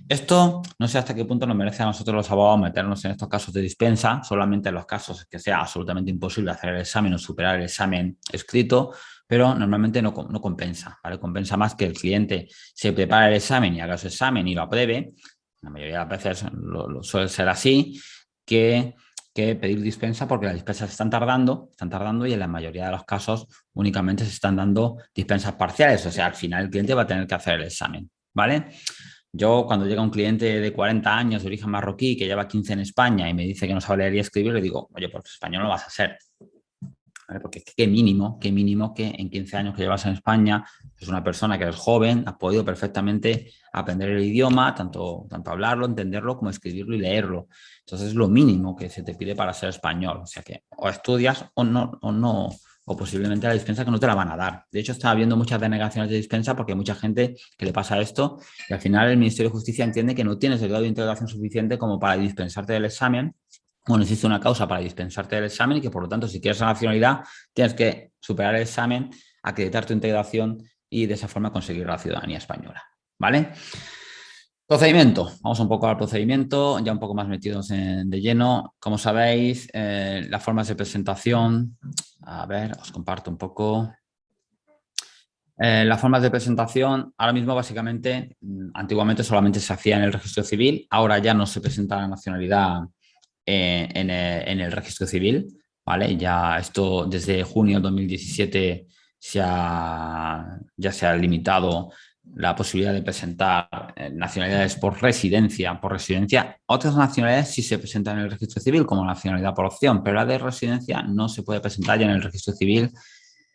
Esto no sé hasta qué punto nos merece a nosotros los abogados meternos en estos casos de dispensa, solamente en los casos que sea absolutamente imposible hacer el examen o superar el examen escrito, pero normalmente no compensa, ¿vale? Compensa más que el cliente se prepare el examen y haga su examen y lo apruebe, la mayoría de las veces lo suele ser así, que pedir dispensa, porque las dispensas están tardando y en la mayoría de los casos únicamente se están dando dispensas parciales, o sea, al final el cliente va a tener que hacer el examen, ¿vale? Yo cuando llega un cliente de 40 años de origen marroquí que lleva 15 en España y me dice que no sabe leer y escribir, le digo, oye, pues español lo vas a hacer. ¿Vale? Porque qué mínimo que en 15 años que llevas en España es una persona que es joven, ha podido perfectamente aprender el idioma, tanto hablarlo, entenderlo, como escribirlo y leerlo. Entonces es lo mínimo que se te pide para ser español. O sea que o estudias o no, o posiblemente la dispensa que no te la van a dar. De hecho, está habiendo muchas denegaciones de dispensa porque hay mucha gente que le pasa esto y al final el Ministerio de Justicia entiende que no tienes el grado de integración suficiente como para dispensarte del examen. Bueno, existe una causa para dispensarte del examen y que, por lo tanto, si quieres la nacionalidad, tienes que superar el examen, acreditar tu integración y de esa forma conseguir la ciudadanía española, ¿vale? Procedimiento. Vamos un poco al procedimiento, ya un poco más metidos de lleno. Como sabéis, las formas de presentación. A ver, os comparto un poco. Las formas de presentación, ahora mismo básicamente, antiguamente solamente se hacía en el registro civil, ahora ya no se presenta la nacionalidad en el registro civil, ¿vale? Ya esto desde junio de 2017 ya se ha limitado la posibilidad de presentar nacionalidades por residencia. Otras nacionalidades sí se presentan en el registro civil como nacionalidad por opción, pero la de residencia no se puede presentar ya en el registro civil,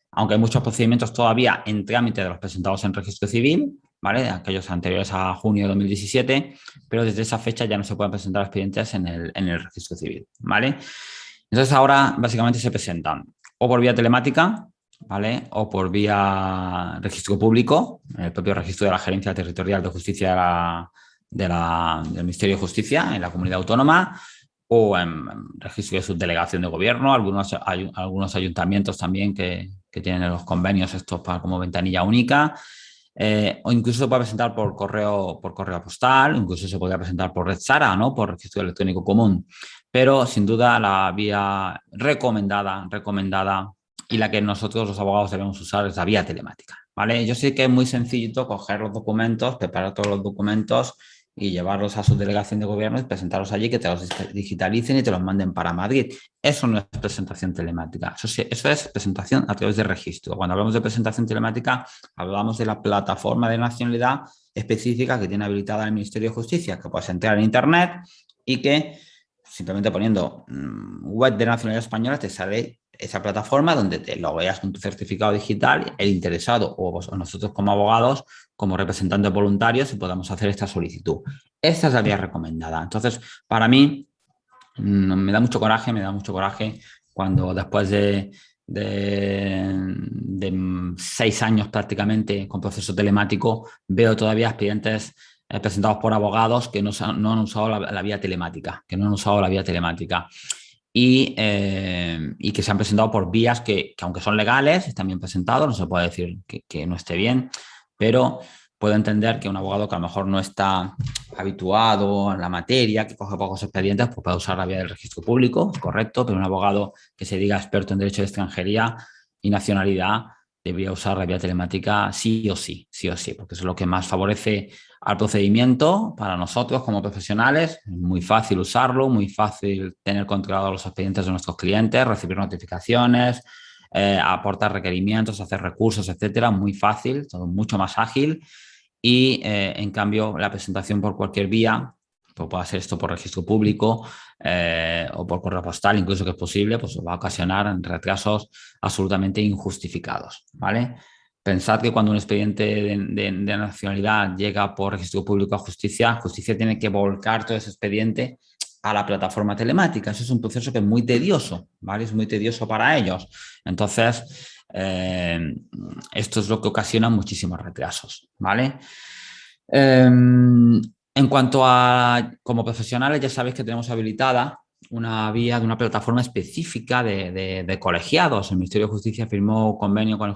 aunque hay muchos procedimientos todavía en trámite de los presentados en registro civil, ¿vale? Aquellos anteriores a junio de 2017, pero desde esa fecha ya no se pueden presentar expedientes en el registro civil, ¿vale? Entonces ahora básicamente se presentan o por vía telemática, ¿vale? O por vía registro público, el propio registro de la Gerencia Territorial de Justicia del Ministerio de Justicia en la comunidad autónoma, o en registro de subdelegación de gobierno, algunos ayuntamientos también que tienen los convenios estos como ventanilla única. O incluso se puede presentar por correo postal, incluso se podría presentar por Red Sara, ¿no? Por registro electrónico común. Pero sin duda la vía recomendada y la que nosotros los abogados debemos usar es la vía telemática, ¿vale? Yo sé que es muy sencillo coger los documentos, preparar todos los documentos y llevarlos a su delegación de gobierno y presentarlos allí, que te los digitalicen y te los manden para Madrid. Eso no es presentación telemática, eso es presentación a través de registro. Cuando hablamos de presentación telemática, hablamos de la plataforma de nacionalidad específica que tiene habilitada el Ministerio de Justicia, que puedes entrar en Internet y que simplemente poniendo web de nacionalidad española te sale esa plataforma donde te logueas con tu certificado digital, el interesado o nosotros como abogados, como representantes voluntarios, y podamos hacer esta solicitud. Esta es la vía recomendada. Entonces, para mí, me da mucho coraje cuando después de 6 años prácticamente con proceso telemático, veo todavía expedientes presentados por abogados que no han usado la vía telemática, y que se han presentado por vías que aunque son legales, están bien presentados, no se puede decir que no esté bien, pero puedo entender que un abogado que a lo mejor no está habituado en la materia, que coge pocos expedientes, pues puede usar la vía del registro público, correcto, pero un abogado que se diga experto en derecho de extranjería y nacionalidad debería usar la vía telemática sí o sí, porque eso es lo que más favorece al procedimiento para nosotros como profesionales. Es muy fácil usarlo, muy fácil tener controlados los expedientes de nuestros clientes, recibir notificaciones, aportar requerimientos, hacer recursos, etcétera. Muy fácil, todo mucho más ágil. Y en cambio, la presentación por cualquier vía, pues puede hacer esto por registro público o por correo postal, incluso que es posible, pues va a ocasionar retrasos absolutamente injustificados, ¿vale? Pensad que cuando un expediente de nacionalidad llega por registro público a justicia tiene que volcar todo ese expediente a la plataforma telemática. Eso es un proceso que es muy tedioso, ¿vale? Es muy tedioso para ellos. Entonces, esto es lo que ocasiona muchísimos retrasos, ¿vale? En cuanto a, como profesionales, ya sabéis que tenemos habilitada una vía de una plataforma específica de colegiados. El Ministerio de Justicia firmó convenio con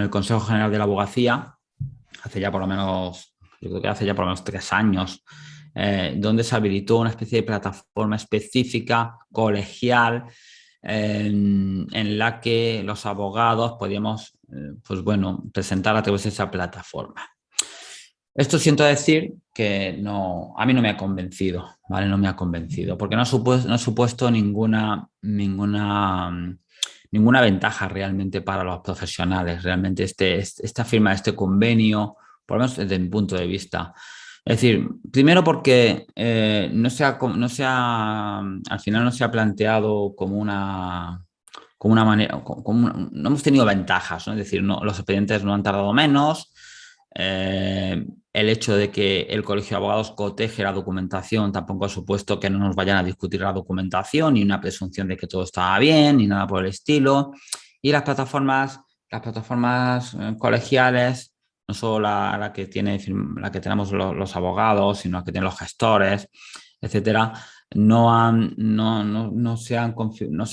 el Consejo General de la Abogacía hace ya por lo menos 3 años, donde se habilitó una especie de plataforma específica, colegial, en la que los abogados podíamos presentar a través de esa plataforma. Esto siento decir que a mí no me ha convencido, ¿vale? No me ha convencido, porque no ha supuesto ninguna ventaja realmente para los profesionales. Realmente esta firma de este convenio, por lo menos desde mi punto de vista. Es decir, primero porque al final no se ha planteado como una manera, no hemos tenido ventajas, ¿no? Es decir, los expedientes no han tardado menos. El hecho de que el Colegio de Abogados coteje la documentación tampoco ha supuesto que no nos vayan a discutir la documentación, ni una presunción de que todo estaba bien, ni nada por el estilo. Y las plataformas colegiales, no solo la que tenemos los abogados, sino la que tienen los gestores, etcétera, no se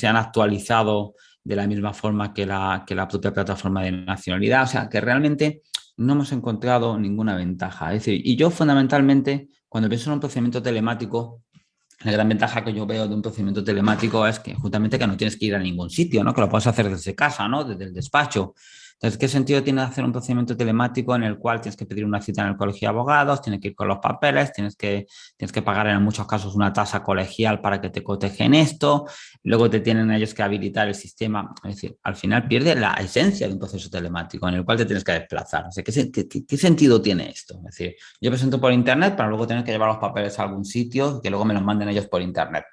han actualizado de la misma forma que la propia plataforma de nacionalidad. O sea, que realmente no hemos encontrado ninguna ventaja. Es decir, y yo fundamentalmente, cuando pienso en un procedimiento telemático, la gran ventaja que yo veo de un procedimiento telemático es que justamente que no tienes que ir a ningún sitio, ¿no? Que lo puedes hacer desde casa, ¿no? Desde el despacho. Entonces, ¿qué sentido tiene hacer un procedimiento telemático en el cual tienes que pedir una cita en el Colegio de Abogados, tienes que ir con los papeles, tienes que pagar en muchos casos una tasa colegial para que te cotejen esto, luego te tienen ellos que habilitar el sistema? Es decir, al final pierde la esencia de un proceso telemático en el cual te tienes que desplazar. O sea, ¿qué sentido tiene esto? Es decir, yo presento por internet para luego tener que llevar los papeles a algún sitio y que luego me los manden ellos por internet.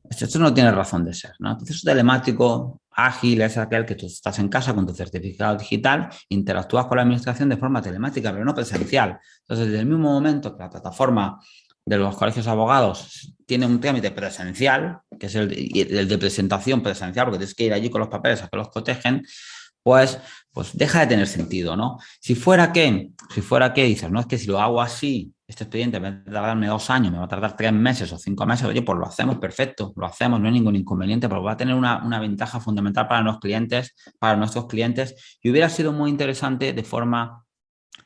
Esto no tiene razón de ser, ¿no? El proceso telemático ágil es aquel que tú estás en casa con tu certificado digital, interactúas con la administración de forma telemática, pero no presencial. Entonces, desde el mismo momento que la plataforma de los colegios de abogados tiene un trámite presencial, que es el de presentación presencial, porque tienes que ir allí con los papeles a que los cotejen, pues deja de tener sentido, ¿no? Si fuera que dices, no, es que si lo hago así, este expediente va a tardarme 2 años, me va a tardar 3 meses o 5 meses, oye, pues lo hacemos perfecto, lo hacemos, no hay ningún inconveniente, pero va a tener una ventaja fundamental para nuestros clientes, y hubiera sido muy interesante de forma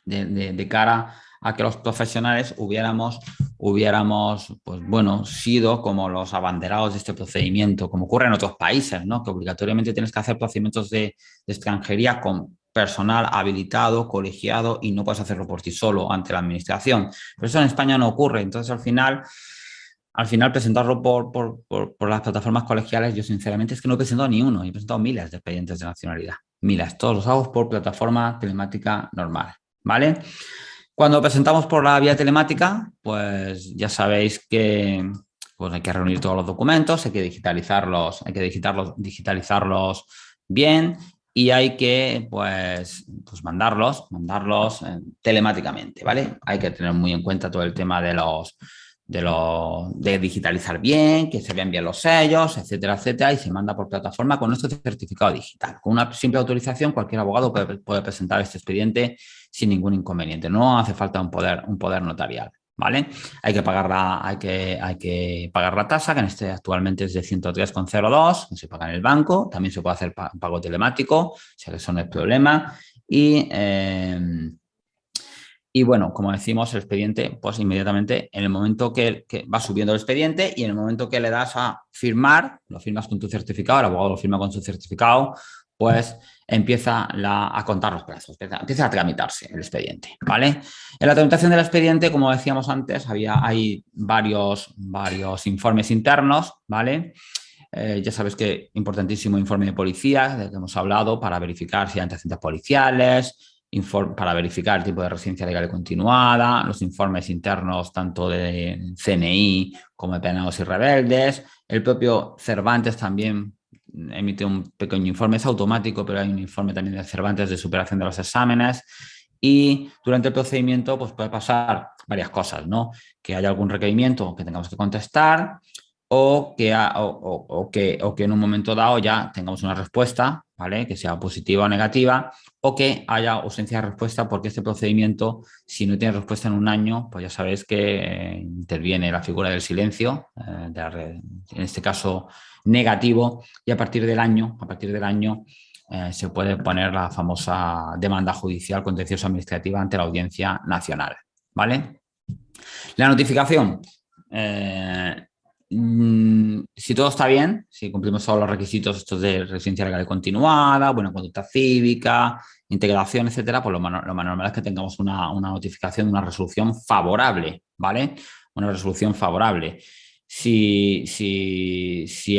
de cara a que los profesionales hubiéramos pues bueno, sido como los abanderados de este procedimiento, como ocurre en otros países, ¿no? Que obligatoriamente tienes que hacer procedimientos de extranjería con personal habilitado, colegiado, y no puedes hacerlo por ti solo ante la administración. Pero eso en España no ocurre. Entonces, al final presentarlo por las plataformas colegiales, yo sinceramente es que no he presentado ni uno, he presentado miles de expedientes de nacionalidad. Miles, todos los hago por plataforma telemática normal, ¿vale? Cuando presentamos por la vía telemática, pues ya sabéis que pues hay que reunir todos los documentos, hay que digitalizarlos bien, y hay que pues mandarlos telemáticamente, ¿vale? Hay que tener muy en cuenta todo el tema de digitalizar bien, que se vean bien los sellos, etcétera, etcétera, y se manda por plataforma con nuestro certificado digital. Con una simple autorización, cualquier abogado puede presentar este expediente sin ningún inconveniente. No hace falta un poder notarial, ¿vale? Hay que pagar la tasa, que actualmente es de 103,02, que se paga en el banco. También se puede hacer pago telemático, o sea que eso no es problema. Y bueno, como decimos, el expediente, pues inmediatamente en el momento que va subiendo el expediente y en el momento que le das a firmar, lo firmas con tu certificado, el abogado lo firma con su certificado, pues empieza a contar los plazos, empieza a tramitarse el expediente, ¿vale? En la tramitación del expediente, como decíamos antes, hay varios informes internos, ¿vale? Ya sabes que importantísimo informe de policía, del que hemos hablado, para verificar si hay antecedentes policiales, para verificar el tipo de residencia legal y continuada, los informes internos tanto de CNI como de penados y rebeldes. El propio Cervantes también emite un pequeño informe, es automático, pero hay un informe también de Cervantes de superación de los exámenes. Y durante el procedimiento pues puede pasar varias cosas, ¿no? Que haya algún requerimiento que tengamos que contestar, o que en un momento dado ya tengamos una respuesta, ¿vale? Que sea positiva o negativa, o que haya ausencia de respuesta, porque este procedimiento, si no tiene respuesta en un año, pues ya sabéis que interviene la figura del silencio, en este caso negativo, y a partir del año se puede poner la famosa demanda judicial contencioso administrativa ante la Audiencia Nacional, ¿vale? La notificación. Si todo está bien, si cumplimos todos los requisitos estos de residencia legal y continuada, buena conducta cívica, integración, etcétera, pues lo más normal es que tengamos una notificación, una resolución favorable, ¿vale? Una resolución favorable. Si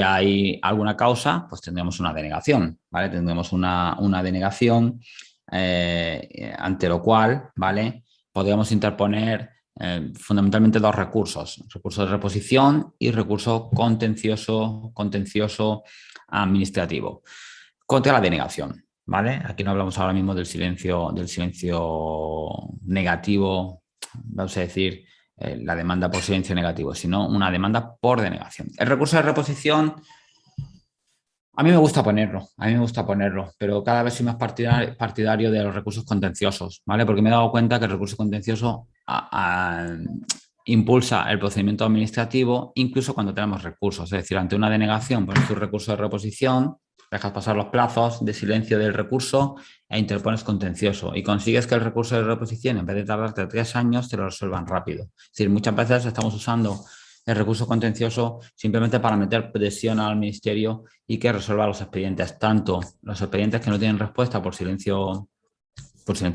hay alguna causa, pues tendremos una denegación, ¿vale? Tendremos una denegación ante lo cual, ¿vale? Podríamos interponer fundamentalmente dos recursos: recurso de reposición y recurso contencioso administrativo contra la denegación, ¿vale? Aquí no hablamos ahora mismo del silencio negativo, vamos a decir la demanda por silencio negativo, sino una demanda por denegación. El recurso de reposición, a mí me gusta ponerlo, pero cada vez soy más partidario de los recursos contenciosos, ¿vale? Porque me he dado cuenta que el recurso contencioso impulsa el procedimiento administrativo incluso cuando tenemos recursos. Es decir, ante una denegación, pones tu recurso de reposición, dejas pasar los plazos de silencio del recurso e interpones contencioso, y consigues que el recurso de reposición, en vez de tardarte 3 años, te lo resuelvan rápido. Es decir, muchas veces estamos usando el recurso contencioso simplemente para meter presión al ministerio y que resuelva los expedientes, tanto los expedientes que no tienen respuesta por silencio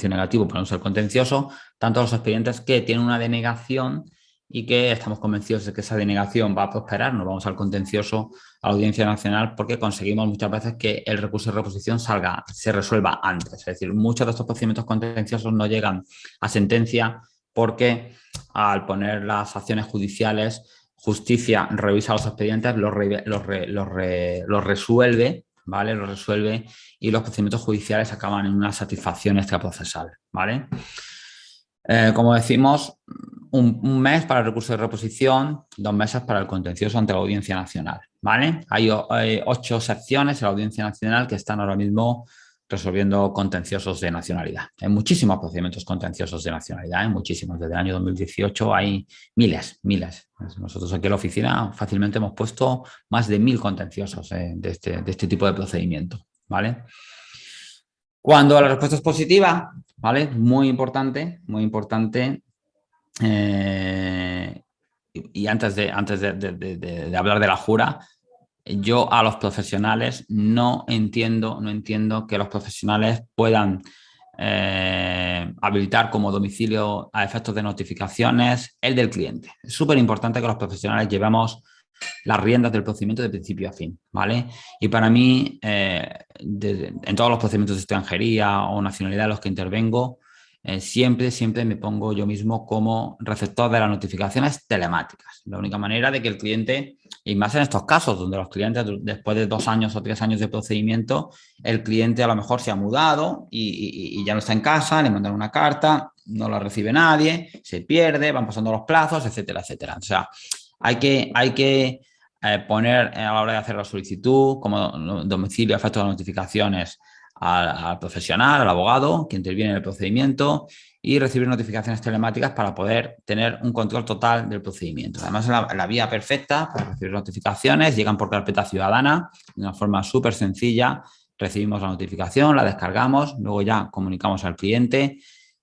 negativo, por no ser contencioso, tanto los expedientes que tienen una denegación y que estamos convencidos de que esa denegación va a prosperar. Nos vamos al contencioso, a la Audiencia Nacional, porque conseguimos muchas veces que el recurso de reposición se resuelva antes. Es decir, muchos de estos procedimientos contenciosos no llegan a sentencia porque al poner las acciones judiciales, justicia revisa los expedientes, los resuelve, ¿vale? Los resuelve, y los procedimientos judiciales acaban en una satisfacción extraprocesal, ¿vale? Como decimos, un mes para el recurso de reposición, 2 meses para el contencioso ante la Audiencia Nacional, ¿vale? Hay 8 secciones en la Audiencia Nacional que están ahora mismo resolviendo contenciosos de nacionalidad. Hay muchísimos procedimientos contenciosos de nacionalidad, muchísimos. Desde el año 2018 hay miles. Nosotros aquí en la oficina fácilmente hemos puesto más de 1000 contenciosos de este tipo de procedimiento, ¿vale? Cuando la respuesta es positiva, ¿vale? Muy importante, muy importante. Y antes de hablar de la jura, yo a los profesionales no entiendo que los profesionales puedan habilitar como domicilio a efectos de notificaciones el del cliente. Es súper importante que los profesionales llevemos las riendas del procedimiento de principio a fin, ¿vale? Y para mí, en todos los procedimientos de extranjería o nacionalidad en los que intervengo, siempre me pongo yo mismo como receptor de las notificaciones telemáticas. La única manera de que el cliente, y más en estos casos donde los clientes después de 2 años o 3 años de procedimiento, el cliente a lo mejor se ha mudado y ya no está en casa, le mandan una carta, no la recibe nadie, se pierde, van pasando los plazos, etcétera, etcétera. O sea, hay que poner a la hora de hacer la solicitud como domicilio a efectos de notificaciones al profesional, al abogado que interviene en el procedimiento y recibir notificaciones telemáticas para poder tener un control total del procedimiento. Además, la vía perfecta para recibir notificaciones llegan por carpeta ciudadana de una forma súper sencilla. Recibimos la notificación, la descargamos, luego ya comunicamos al cliente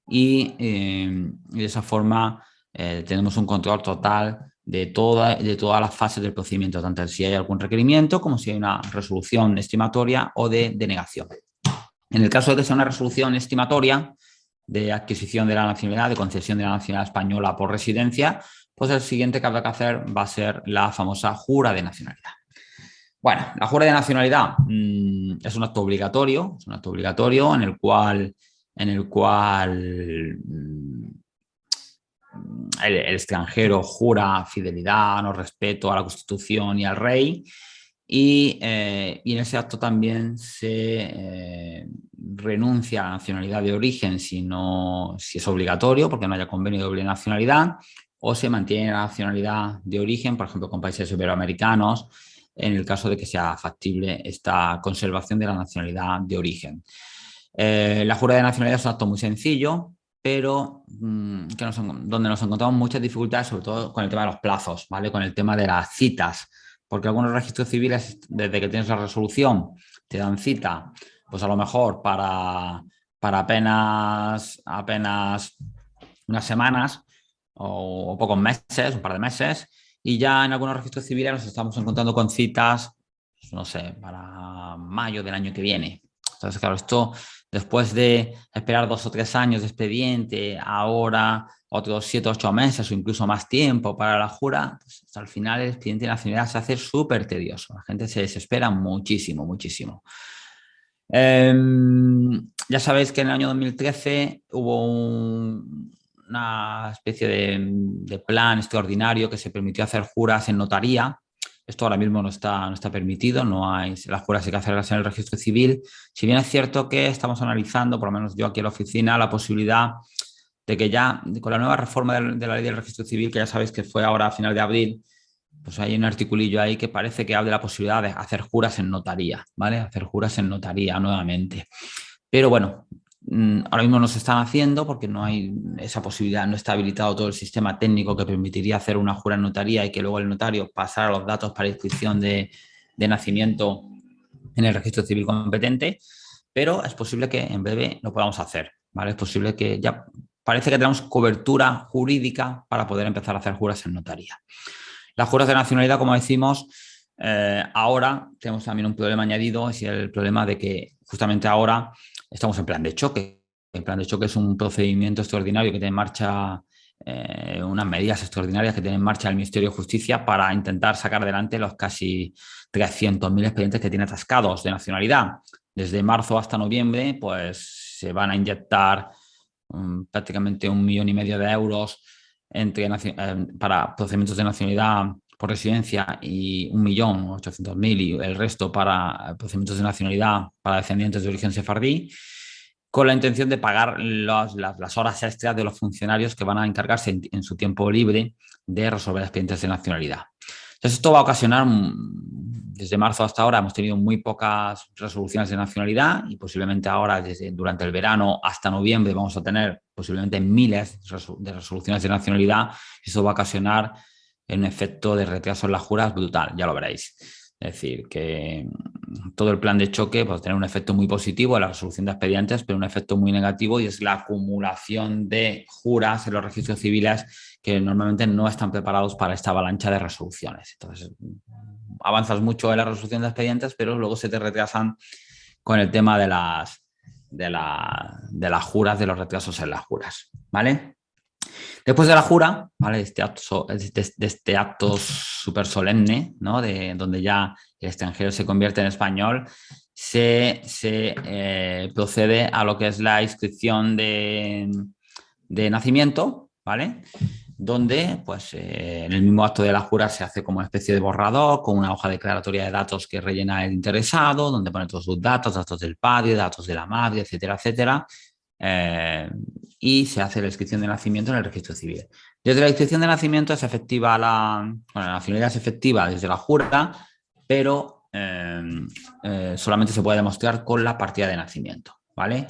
y de esa forma tenemos un control total de todas las fases del procedimiento, tanto si hay algún requerimiento como si hay una resolución estimatoria o de denegación. En el caso de que sea una resolución estimatoria de adquisición de la nacionalidad, de concesión de la nacionalidad española por residencia, pues el siguiente que habrá que hacer va a ser la famosa jura de nacionalidad. Bueno, la jura de nacionalidad es un acto obligatorio, en el cual el extranjero jura fidelidad, no respeto a la Constitución y al rey. Y en ese acto también se renuncia a la nacionalidad de origen si es obligatorio, porque no haya convenio de doble nacionalidad, o se mantiene la nacionalidad de origen, por ejemplo, con países iberoamericanos, en el caso de que sea factible esta conservación de la nacionalidad de origen. La jura de nacionalidad es un acto muy sencillo, pero donde nos encontramos muchas dificultades, sobre todo con el tema de los plazos, ¿vale? Con el tema de las citas, porque algunos registros civiles, desde que tienes la resolución, te dan cita, pues a lo mejor para apenas unas semanas o pocos meses, un par de meses, y ya en algunos registros civiles nos estamos encontrando con citas, no sé, para mayo del año que viene. Entonces, claro, esto después de esperar 2 o 3 años de expediente, ahora otros 7 o 8 meses o incluso más tiempo para la jura, pues hasta el final el expediente de nacionalidad se hace súper tedioso. La gente se desespera muchísimo, muchísimo. Ya sabéis que en el año 2013 hubo una especie de plan extraordinario que se permitió hacer juras en notaría. Esto ahora mismo no está permitido, las juras hay que hacerlas en el registro civil. Si bien es cierto que estamos analizando, por lo menos yo aquí en la oficina, la posibilidad de que ya con la nueva reforma de la ley del registro civil, que ya sabéis que fue ahora a final de abril, pues hay un articulillo ahí que parece que habla de la posibilidad de hacer juras en notaría, ¿vale? Hacer juras en notaría nuevamente. Pero bueno, ahora mismo no se están haciendo porque no hay esa posibilidad, no está habilitado todo el sistema técnico que permitiría hacer una jura en notaría y que luego el notario pasara los datos para inscripción de nacimiento en el registro civil competente, pero es posible que en breve lo podamos hacer, ¿vale? Es posible que ya parece que tenemos cobertura jurídica para poder empezar a hacer juras en notaría. Las juras de nacionalidad, como decimos, ahora tenemos también un problema añadido, es el problema de que justamente ahora estamos en plan de choque. El plan de choque es un procedimiento extraordinario que tiene en marcha, unas medidas extraordinarias que tiene en marcha el Ministerio de Justicia para intentar sacar adelante los casi 300.000 expedientes que tiene atascados de nacionalidad. Desde marzo hasta noviembre, pues se van a inyectar prácticamente 1,5 millones de euros para procedimientos de nacionalidad por residencia y 1.800.000 y el resto para procedimientos de nacionalidad para descendientes de origen sefardí, con la intención de pagar las horas extras de los funcionarios que van a encargarse en su tiempo libre de resolver expedientes de nacionalidad. Entonces, esto va a ocasionar, desde marzo hasta ahora, hemos tenido muy pocas resoluciones de nacionalidad y posiblemente ahora, durante el verano hasta noviembre, vamos a tener posiblemente miles de resoluciones de nacionalidad. Eso va a ocasionar un efecto de retraso en las juras brutal, ya lo veréis. Es decir, que todo el plan de choque pues tener un efecto muy positivo en la resolución de expedientes, pero un efecto muy negativo, y es la acumulación de juras en los registros civiles que normalmente no están preparados para esta avalancha de resoluciones. Entonces, avanzas mucho en la resolución de expedientes, pero luego se te retrasan con el tema de las juras, de los retrasos en las juras, ¿vale? Después de la jura, ¿vale? Este acto súper solemne, ¿no? Donde ya el extranjero se convierte en español, se procede a lo que es la inscripción de nacimiento, ¿vale? Donde, pues, en el mismo acto de la jura se hace como una especie de borrador con una hoja declaratoria de datos que rellena el interesado, donde pone todos sus datos, datos del padre, datos de la madre, etcétera, etcétera. Y se hace la inscripción de nacimiento en el registro civil. Desde la inscripción de nacimiento es efectiva la nacionalidad es efectiva desde la jura, pero solamente se puede demostrar con la partida de nacimiento, ¿vale?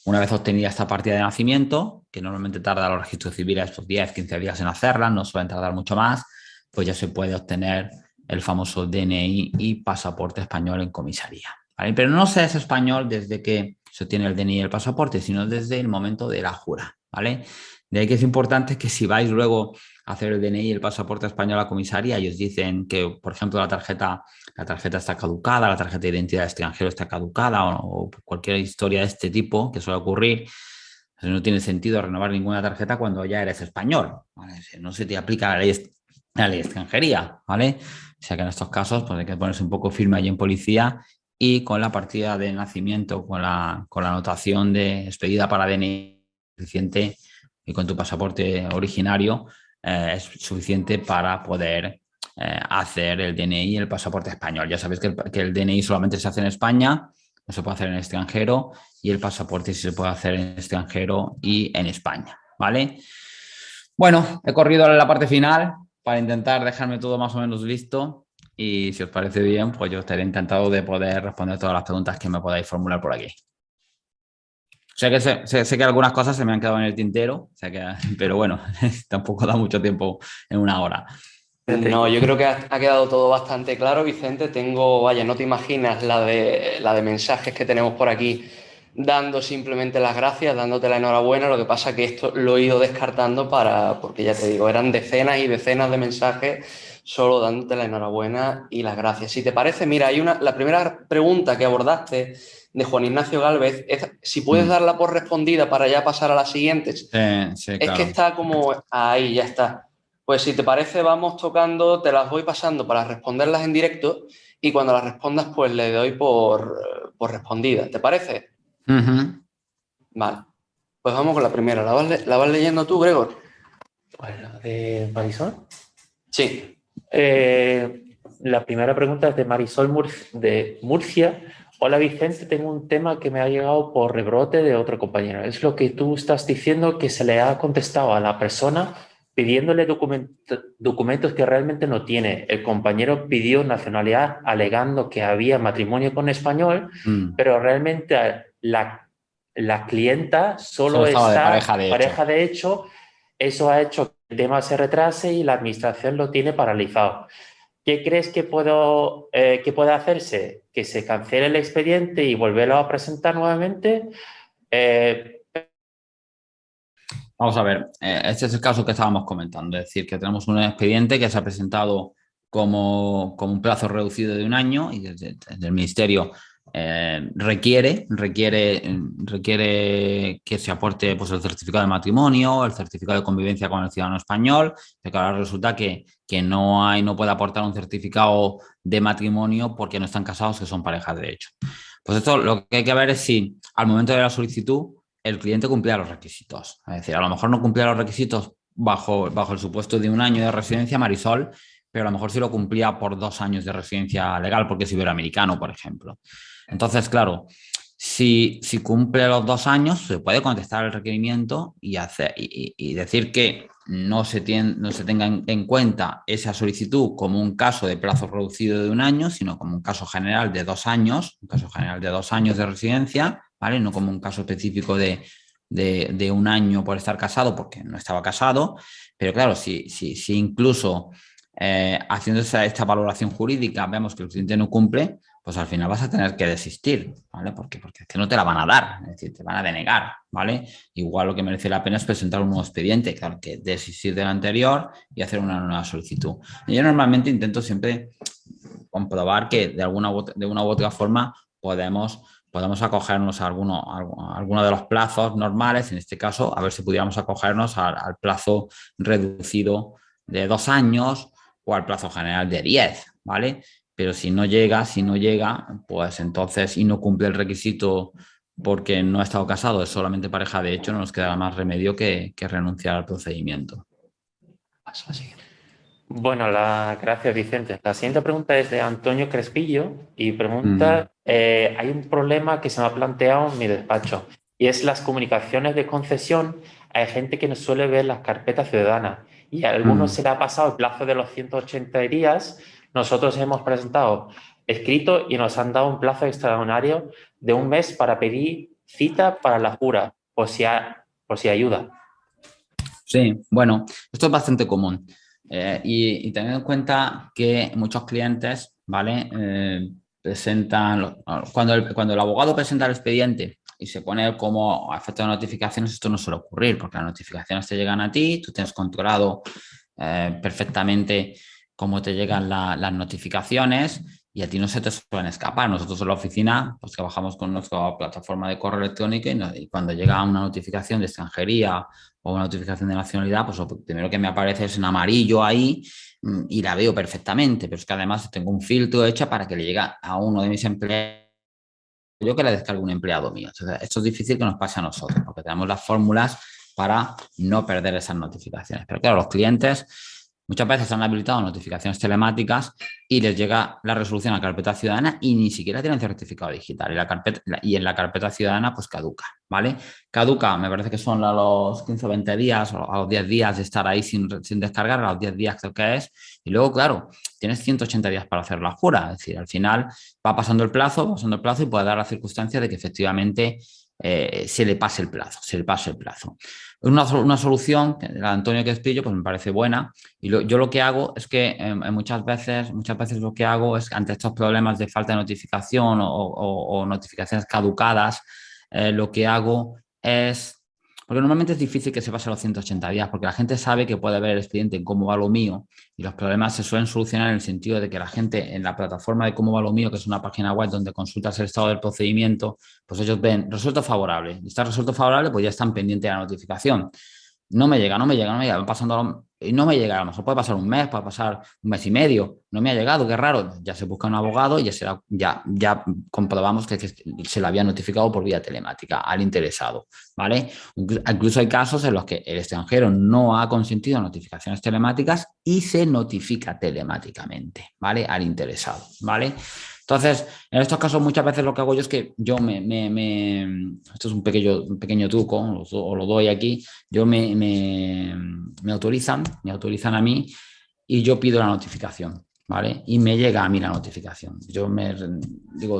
Una vez obtenida esta partida de nacimiento, que normalmente tarda los registros civiles estos 10, 15 días en hacerla, no suelen tardar mucho más, pues ya se puede obtener el famoso DNI y pasaporte español en comisaría, ¿vale? Pero no se es español desde que se obtiene el DNI y el pasaporte, sino desde el momento de la jura, ¿vale? De ahí que es importante que si vais luego a hacer el DNI y el pasaporte español a la comisaría y os dicen que, por ejemplo, la tarjeta está caducada, la tarjeta de identidad de extranjero está caducada o cualquier historia de este tipo que suele ocurrir, pues no tiene sentido renovar ninguna tarjeta cuando ya eres español, ¿vale? No se te aplica la ley de extranjería, ¿vale? O sea que en estos casos pues hay que ponerse un poco firme allí en policía, y con la partida de nacimiento, con la anotación de expedida para DNI suficiente, y con tu pasaporte originario es suficiente para poder hacer el DNI y el pasaporte español. Ya sabéis que el DNI solamente se hace en España, no se puede hacer en el extranjero, y el pasaporte sí se puede hacer en el extranjero y en España, ¿vale? Bueno, he corrido a la parte final para intentar dejarme todo más o menos listo. Y si os parece bien, pues yo estaré encantado de poder responder todas las preguntas que me podáis formular por aquí. Sé que algunas cosas se me han quedado en el tintero, pero bueno, tampoco da mucho tiempo en una hora. No, yo creo que ha quedado todo bastante claro, Vicente. Vaya, no te imaginas la de mensajes que tenemos por aquí dando simplemente las gracias, dándote la enhorabuena. Lo que pasa es que esto lo he ido descartando porque ya te digo, eran decenas y decenas de mensajes solo dándote la enhorabuena y las gracias. Si te parece, mira, la primera pregunta que abordaste de Juan Ignacio Gálvez, si puedes darla por respondida para ya pasar a las siguientes. Sí, es que está como ahí, ya está. Pues si te parece, vamos tocando, te las voy pasando para responderlas en directo, y cuando las respondas, pues le doy por respondida. ¿Te parece? Vale. Pues vamos con la primera. ¿La vas leyendo tú, Gregor? Pues la de Marisol. Sí. La primera pregunta es de Marisol de Murcia. Hola Vicente, tengo un tema que me ha llegado por rebrote de otro compañero. Es lo que tú estás diciendo, que se le ha contestado a la persona pidiéndole documentos que realmente no tiene. El compañero pidió nacionalidad alegando que había matrimonio con español, pero realmente la clienta solo está de pareja de hecho. Eso ha hecho que el tema se retrase y la administración lo tiene paralizado. ¿Qué crees que puede hacerse? ¿Que se cancele el expediente y volverlo a presentar nuevamente? Vamos a ver, este es el caso que estábamos comentando, es decir, que tenemos un expediente que se ha presentado como un plazo reducido de un año, y desde el Ministerio requiere que se aporte, pues, el certificado de matrimonio, el certificado de convivencia con el ciudadano español, pero ahora resulta que no puede aportar un certificado de matrimonio porque no están casados, que son parejas de hecho. Pues esto lo que hay que ver es si al momento de la solicitud el cliente cumplía los requisitos. Es decir, a lo mejor no cumplía los requisitos bajo el supuesto de un año de residencia, Marisol, pero a lo mejor sí lo cumplía por 2 años de residencia legal, porque es iberoamericano, por ejemplo. Entonces, claro, si cumple los 2 años, se puede contestar el requerimiento y decir que no se tenga en cuenta esa solicitud como un caso de plazo reducido de un año, sino como un caso general de 2 años, un caso general de 2 años de residencia, ¿vale? No como un caso específico de un año por estar casado, porque no estaba casado. Pero claro, si incluso haciendo esta valoración jurídica vemos que el cliente no cumple, pues al final vas a tener que desistir, ¿vale? Porque es que no te la van a dar, es decir, te van a denegar, ¿vale? Igual lo que merece la pena es presentar un nuevo expediente, claro, que desistir del anterior y hacer una nueva solicitud. Y yo normalmente intento siempre comprobar que de una u otra forma podemos acogernos a alguno de los plazos normales, en este caso, a ver si pudiéramos acogernos al plazo reducido de 2 años o al plazo general de 10, ¿vale? Pero si no llega, pues entonces y no cumple el requisito porque no ha estado casado, es solamente pareja de hecho, no nos queda más remedio que renunciar al procedimiento. Paso a la siguiente. Bueno, gracias, Vicente. La siguiente pregunta es de Antonio Crespillo y pregunta, hay un problema que se me ha planteado en mi despacho y es las comunicaciones de concesión. Hay gente que no suele ver las carpetas ciudadanas y a algunos se le ha pasado el plazo de los 180 días. Nosotros hemos presentado escrito y nos han dado un plazo extraordinario de 1 mes para pedir cita para la jura, por si ayuda. Sí, bueno, esto es bastante común. Y teniendo en cuenta que muchos clientes, ¿vale? Presentan, cuando el abogado presenta el expediente y se pone como a efecto de notificaciones, esto no suele ocurrir porque las notificaciones te llegan a ti, tú tienes controlado perfectamente cómo te llegan las notificaciones y a ti no se te suelen escapar. Nosotros en la oficina pues trabajamos con nuestra plataforma de correo electrónico y cuando llega una notificación de extranjería o una notificación de nacionalidad, pues lo primero que me aparece es en amarillo ahí y la veo perfectamente, pero es que además tengo un filtro hecho para que le llegue a uno de mis empleados, yo que le descargue un empleado mío. Entonces, esto es difícil que nos pase a nosotros, porque tenemos las fórmulas para no perder esas notificaciones. Pero claro, los clientes muchas veces han habilitado notificaciones telemáticas y les llega la resolución a la carpeta ciudadana y ni siquiera tienen certificado digital. Y en la carpeta ciudadana, pues caduca, ¿vale? Caduca, me parece que son a los 15 o 20 días o a los 10 días de estar ahí sin descargar, a los 10 días creo que es. Y luego, claro, tienes 180 días para hacer la jura. Es decir, al final va pasando el plazo y puede dar la circunstancia de que efectivamente se le pase el plazo. Una solución, la de Antonio Crespillo, pues me parece buena. Y yo lo que hago es que muchas veces lo que hago es, ante estos problemas de falta de notificación o notificaciones caducadas, lo que hago es, porque normalmente es difícil que se pase los 180 días, porque la gente sabe que puede ver el expediente en Cómo va lo mío y los problemas se suelen solucionar en el sentido de que la gente en la plataforma de Cómo va lo mío, que es una página web donde consultas el estado del procedimiento, pues ellos ven resuelto favorable. Y está resuelto favorable, pues ya están pendientes de la notificación. No me llega, va pasando y no me llega, a lo mejor puede pasar un mes, puede pasar 1 mes y medio, no me ha llegado, qué raro, ya se busca un abogado y ya comprobamos que se le había notificado por vía telemática al interesado, ¿vale? Incluso hay casos en los que el extranjero no ha consentido notificaciones telemáticas y se notifica telemáticamente, ¿vale? Al interesado, ¿vale? Entonces, en estos casos muchas veces lo que hago yo es que yo esto es un pequeño truco, os lo doy aquí, me autorizan a mí y yo pido la notificación, ¿vale? Y me llega a mí la notificación. Yo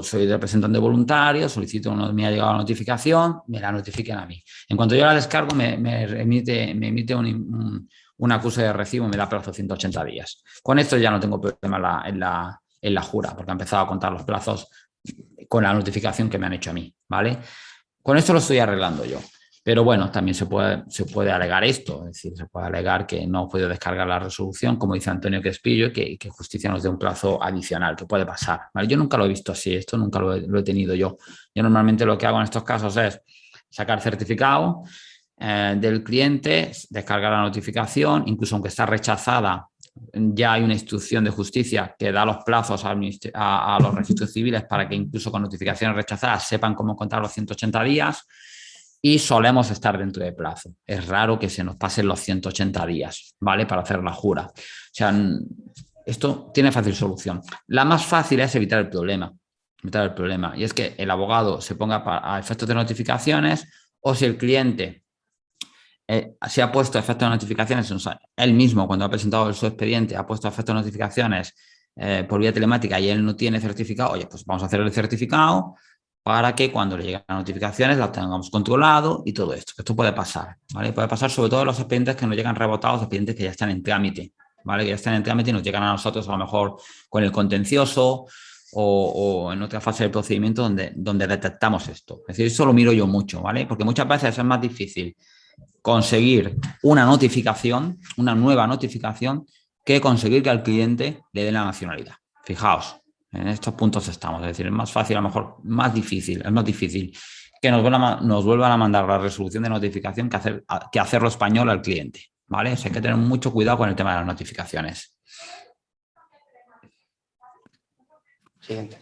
soy representante voluntario, solicito, me ha llegado la notificación, me la notifiquen a mí. En cuanto yo la descargo, me emite un acuse de recibo, me da plazo 180 días. Con esto ya no tengo problema en la jura, porque ha empezado a contar los plazos con la notificación que me han hecho a mí, ¿vale? Con esto lo estoy arreglando yo. Pero bueno, también se puede alegar esto, es decir, se puede alegar que no he podido descargar la resolución, como dice Antonio Crespillo, que justicia nos dé un plazo adicional, que puede pasar, ¿vale? Yo nunca lo he visto así, esto nunca lo he tenido yo. Yo normalmente lo que hago en estos casos es sacar certificado del cliente, descargar la notificación, incluso aunque está rechazada, ya hay una instrucción de justicia que da los plazos a los registros civiles para que incluso con notificaciones rechazadas sepan cómo contar los 180 días. Y solemos estar dentro de plazo. Es raro que se nos pasen los 180 días, ¿vale? Para hacer la jura. O sea, esto tiene fácil solución. La más fácil es evitar el problema. Y es que el abogado se ponga a efectos de notificaciones o si el cliente se ha puesto a efectos de notificaciones, o sea, él mismo cuando ha presentado su expediente ha puesto a efectos de notificaciones por vía telemática y él no tiene certificado, oye, pues vamos a hacer el certificado para que cuando le lleguen las notificaciones las tengamos controlado y todo esto. Esto puede pasar, ¿vale? Puede pasar sobre todo en los expedientes que nos llegan rebotados, expedientes que ya están en trámite, ¿vale? Que ya están en trámite y nos llegan a nosotros a lo mejor con el contencioso o en otra fase del procedimiento donde detectamos esto. Es decir, eso lo miro yo mucho, ¿vale? Porque muchas veces es más difícil conseguir una notificación, una nueva notificación, que conseguir que al cliente le dé la nacionalidad. Fijaos, en estos puntos estamos. Es decir, es más fácil, a lo mejor más difícil, es más difícil que nos vuelvan a mandar la resolución de notificación que hacerlo español al cliente, ¿vale? O sea, hay que tener mucho cuidado con el tema de las notificaciones. Siguiente.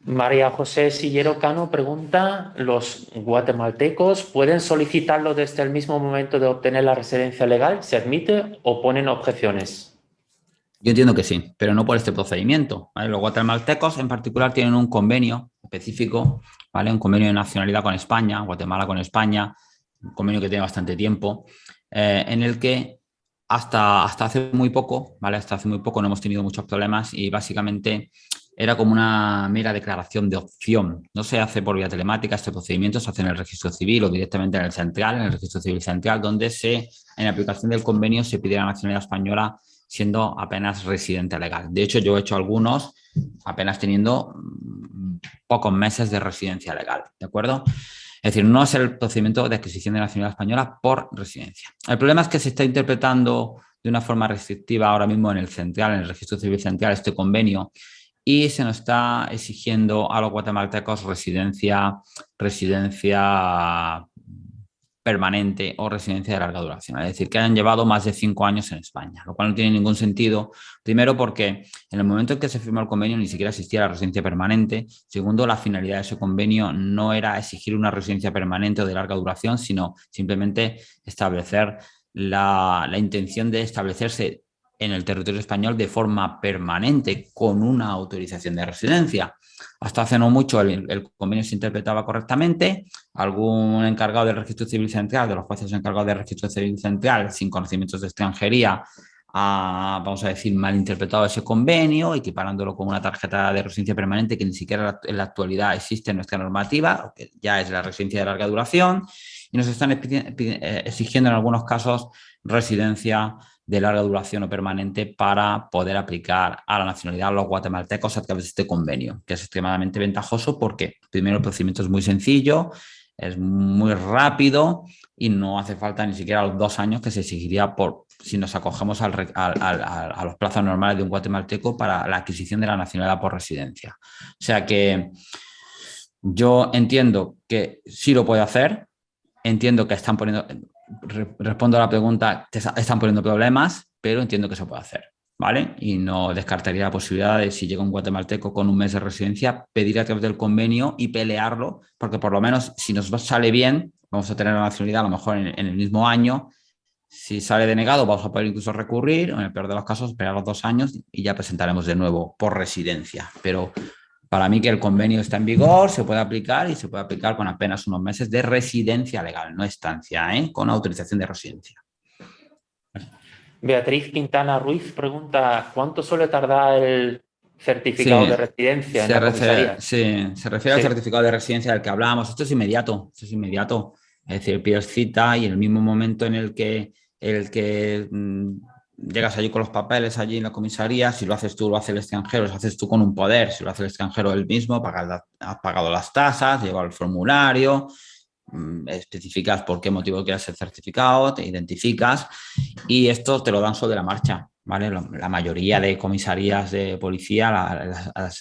María José Sillero Cano pregunta, ¿los guatemaltecos pueden solicitarlo desde el mismo momento de obtener la residencia legal? ¿Se admite o ponen objeciones? Yo entiendo que sí, pero no por este procedimiento, ¿vale? Los guatemaltecos en particular tienen un convenio específico, ¿vale? Un convenio de nacionalidad con España, Guatemala con España, un convenio que tiene bastante tiempo, en el que hasta hace muy poco, ¿vale? Hasta hace muy poco no hemos tenido muchos problemas y básicamente era como una mera declaración de opción. No se hace por vía telemática, este procedimiento se hace en el registro civil o directamente en el central, en el registro civil central, donde en aplicación del convenio se pide la nacionalidad española siendo apenas residente legal. De hecho, yo he hecho algunos apenas teniendo pocos meses de residencia legal, ¿de acuerdo? Es decir, no es el procedimiento de adquisición de nacionalidad española por residencia. El problema es que se está interpretando de una forma restrictiva ahora mismo en el central, en el registro civil central, este convenio, y se nos está exigiendo a los guatemaltecos residencia permanente o residencia de larga duración, es decir, que hayan llevado más de 5 años en España, lo cual no tiene ningún sentido. Primero, porque en el momento en que se firmó el convenio ni siquiera existía la residencia permanente. Segundo, la finalidad de ese convenio no era exigir una residencia permanente o de larga duración, sino simplemente establecer la intención de establecerse en el territorio español de forma permanente con una autorización de residencia. Hasta hace no mucho el convenio se interpretaba correctamente. Algún encargado del registro civil central, de los jueces encargados del registro civil central, sin conocimientos de extranjería, vamos a decir, malinterpretado ese convenio, equiparándolo con una tarjeta de residencia permanente que ni siquiera en la actualidad existe en nuestra normativa, que ya es la residencia de larga duración, y nos están exigiendo en algunos casos residencia de larga duración o permanente para poder aplicar a la nacionalidad a los guatemaltecos a través de este convenio, que es extremadamente ventajoso porque, primero, el procedimiento es muy sencillo, es muy rápido y no hace falta ni siquiera los 2 años que se exigiría si nos acogemos a los plazos normales de un guatemalteco para la adquisición de la nacionalidad por residencia. O sea que yo entiendo que sí lo puede hacer, entiendo que están poniendo... Respondo a la pregunta, están poniendo problemas, pero entiendo que se puede hacer, ¿vale? Y no descartaría la posibilidad de, si llega un guatemalteco con un mes de residencia, pedir a través del convenio y pelearlo, porque por lo menos si nos sale bien, vamos a tener la nacionalidad a lo mejor en el mismo año. Si sale denegado, vamos a poder incluso recurrir, o en el peor de los casos, esperar los 2 años y ya presentaremos de nuevo por residencia. Pero para mí que el convenio está en vigor, se puede aplicar y se puede aplicar con apenas unos meses de residencia legal, no estancia, con autorización de residencia. Beatriz Quintana Ruiz pregunta, ¿cuánto suele tardar el certificado de residencia en la comisaría? Se refiere al certificado de residencia del que hablábamos. Esto es inmediato, Es decir, pides cita y en el mismo momento en el que llegas allí con los papeles allí en la comisaría, si lo haces tú, lo hace el extranjero, lo haces tú con un poder, si lo hace el extranjero él mismo, has pagado las tasas, lleva el formulario, especificas por qué motivo quieres el certificado, te identificas y esto te lo dan sobre la marcha, ¿vale? La mayoría de comisarías de policía,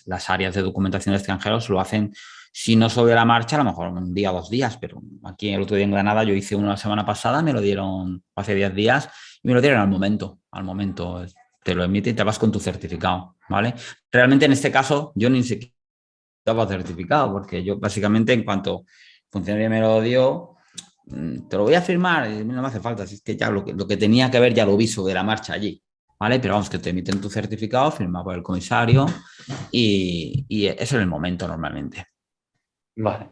las áreas de documentación de extranjeros lo hacen, si no sobre la marcha, a lo mejor un día o 2 días, pero aquí el otro día en Granada yo hice uno la semana pasada, me lo dieron hace 10 días y me lo dieron al momento, te lo emiten y te vas con tu certificado, ¿vale? Realmente en este caso yo ni siquiera estaba certificado porque yo básicamente en cuanto funcionario me lo dio, te lo voy a firmar y no me hace falta, es que ya lo que tenía que ver ya lo vi sobre la marcha allí, ¿vale? Pero vamos, que te emiten tu certificado firmado por el comisario y eso es el momento normalmente. Vale.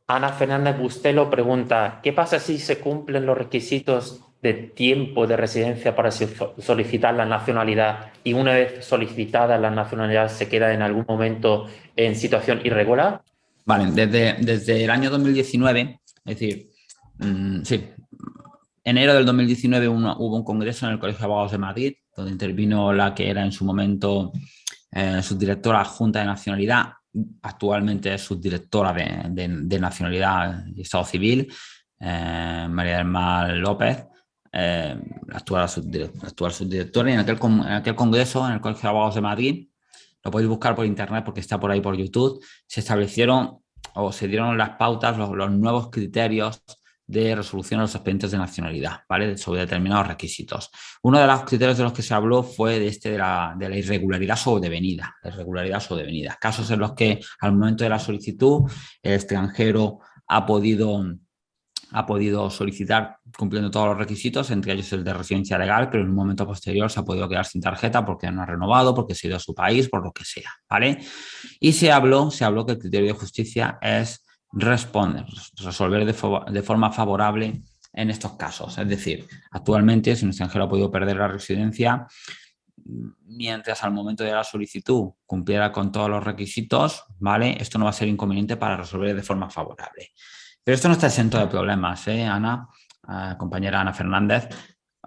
Ana Fernández Bustelo pregunta, ¿qué pasa si se cumplen los requisitos de tiempo de residencia para solicitar la nacionalidad y una vez solicitada la nacionalidad se queda en algún momento en situación irregular? Vale, desde el año 2019, es decir, sí, enero del 2019 hubo un congreso en el Colegio de Abogados de Madrid, donde intervino la que era en su momento subdirectora adjunta de nacionalidad, actualmente es subdirectora de nacionalidad y Estado Civil, María del Mar López, actual subdirectora, y en aquel congreso, en el Colegio de Abogados de Madrid, lo podéis buscar por internet porque está por ahí por YouTube, se establecieron o se dieron las pautas, los nuevos criterios de resolución de los expedientes de nacionalidad, ¿vale? Sobre determinados requisitos. Uno de los criterios de los que se habló fue de la irregularidad sobrevenida, casos en los que al momento de la solicitud el extranjero ha podido solicitar cumpliendo todos los requisitos, entre ellos el de residencia legal, pero en un momento posterior se ha podido quedar sin tarjeta porque no ha renovado, porque se ha ido a su país, por lo que sea, ¿vale? Y se habló que el criterio de justicia es resolver de forma favorable en estos casos. Es decir, actualmente si un extranjero ha podido perder la residencia, mientras al momento de la solicitud cumpliera con todos los requisitos, ¿vale? Esto no va a ser inconveniente para resolver de forma favorable. Pero esto no está exento de problemas, Ana, compañera Ana Fernández.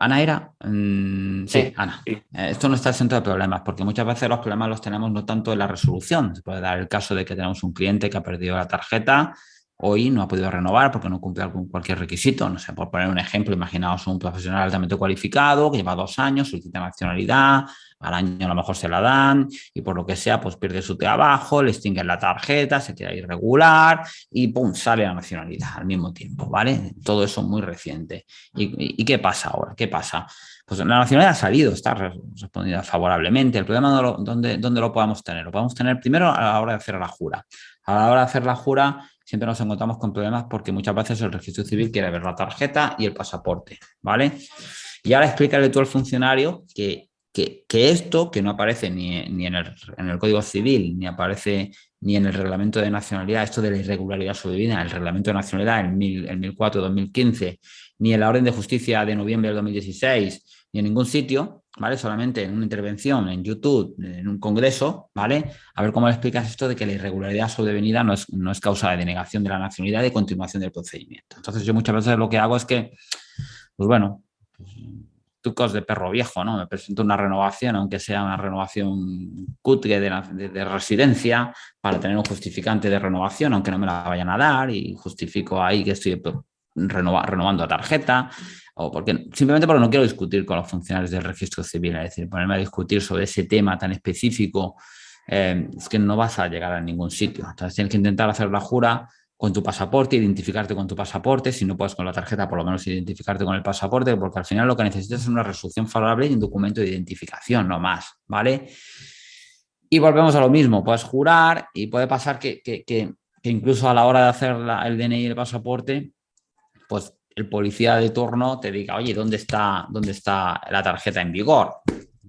¿Ana era? Sí, Ana. Sí. Esto no está exento de problemas, porque muchas veces los problemas los tenemos no tanto en la resolución. Se puede dar el caso de que tenemos un cliente que ha perdido la tarjeta, hoy no ha podido renovar porque no cumple cualquier requisito. No sé, por poner un ejemplo, imaginaos un profesional altamente cualificado que lleva 2 años, solicita nacionalidad, al año a lo mejor se la dan y por lo que sea pues pierde su trabajo, le extinguen la tarjeta, se queda irregular y ¡pum! Sale la nacionalidad al mismo tiempo, ¿vale? Todo eso muy reciente. ¿Y qué pasa ahora? ¿Qué pasa? Pues la nacionalidad ha salido, está respondida favorablemente. El problema, ¿dónde lo podemos tener? Lo podemos tener primero a la hora de hacer la jura. A la hora de hacer la jura siempre nos encontramos con problemas porque muchas veces el registro civil quiere ver la tarjeta y el pasaporte, ¿vale? Y ahora explícale tú al funcionario que esto, que no aparece ni en el Código Civil, ni aparece ni en el Reglamento de Nacionalidad, esto de la irregularidad sobrevida, el Reglamento de Nacionalidad, el 1004-2015, ni en la Orden de Justicia de noviembre del 2016, ni en ningún sitio, ¿vale? Solamente en una intervención en YouTube, en un congreso, ¿vale? A ver cómo le explicas esto de que la irregularidad sobrevenida no es causa de denegación de la nacionalidad y de continuación del procedimiento. Entonces yo muchas veces lo que hago es que, pues bueno, trucos de perro viejo, ¿no? Me presento una renovación, aunque sea una renovación cutre de residencia, para tener un justificante de renovación, aunque no me la vayan a dar, y justifico ahí que estoy renovando la tarjeta, o simplemente porque no quiero discutir con los funcionarios del registro civil, es decir, ponerme a discutir sobre ese tema tan específico, es que no vas a llegar a ningún sitio. Entonces tienes que intentar hacer la jura con tu pasaporte, identificarte con tu pasaporte, si no puedes con la tarjeta, por lo menos identificarte con el pasaporte, porque al final lo que necesitas es una resolución favorable y un documento de identificación, no más, ¿vale? Y volvemos a lo mismo, puedes jurar y puede pasar que incluso a la hora de hacer el DNI y el pasaporte, pues el policía de turno te diga, oye, ¿dónde está la tarjeta en vigor?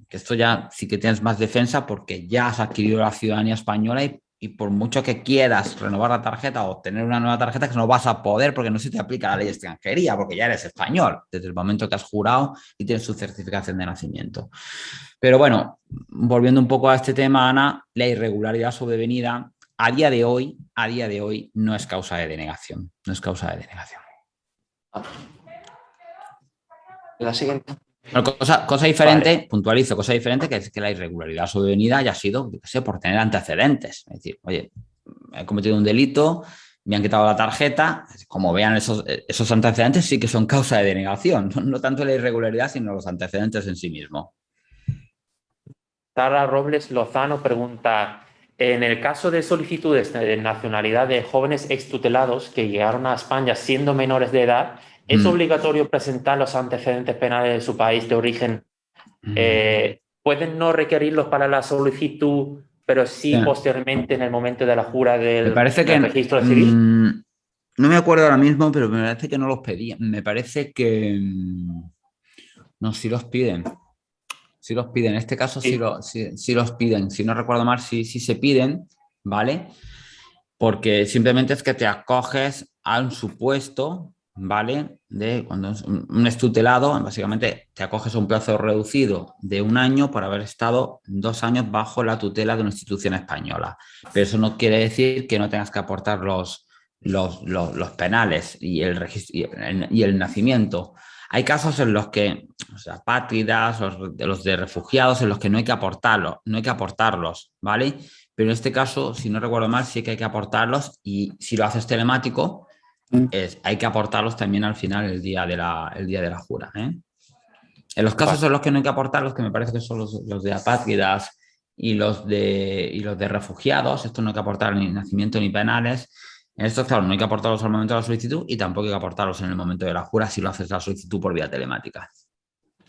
Que esto ya sí que tienes más defensa porque ya has adquirido la ciudadanía española y por mucho que quieras renovar la tarjeta o obtener una nueva tarjeta, que no vas a poder porque no se te aplica la ley de extranjería, porque ya eres español desde el momento que has jurado y tienes tu certificación de nacimiento. Pero bueno, volviendo un poco a este tema, Ana, la irregularidad sobrevenida a día de hoy no es causa de denegación. No es causa de denegación. La siguiente. Cosa diferente, vale. Puntualizo, cosa diferente que es que la irregularidad sobrevenida haya sido, yo qué sé, por tener antecedentes. Es decir, oye, he cometido un delito, me han quitado la tarjeta, como vean esos antecedentes sí que son causa de denegación, no tanto la irregularidad, sino los antecedentes en sí mismo. Sara Robles Lozano pregunta, en el caso de solicitudes de nacionalidad de jóvenes extutelados que llegaron a España siendo menores de edad, ¿es obligatorio presentar los antecedentes penales de su país de origen? ¿Pueden no requerirlos para la solicitud, pero sí posteriormente en el momento de la jura del registro civil? No me acuerdo ahora mismo, pero me parece que no los pedían. Me parece que no, sí los piden. Sí los piden. En este caso sí los piden. Si no recuerdo mal, sí se piden, ¿vale? Porque simplemente es que te acoges a un supuesto, ¿vale? De cuando es un extutelado, básicamente te acoges a un plazo reducido de 1 año por haber estado 2 años bajo la tutela de una institución española. Pero eso no quiere decir que no tengas que aportar los penales y el registro y el nacimiento. Hay casos en los que, o sea, apátridas, los de refugiados, en los que no hay que aportarlos, ¿vale? Pero en este caso, si no recuerdo mal, sí que hay que aportarlos y si lo haces telemático, hay que aportarlos también al final el día de la jura, ¿eh? En los casos Vale. en los que no hay que aportarlos, que me parece que son los de apátridas y los de refugiados, esto no hay que aportar ni nacimiento ni penales. En estos, claro, no hay que aportarlos al momento de la solicitud y tampoco hay que aportarlos en el momento de la jura si lo haces la solicitud por vía telemática.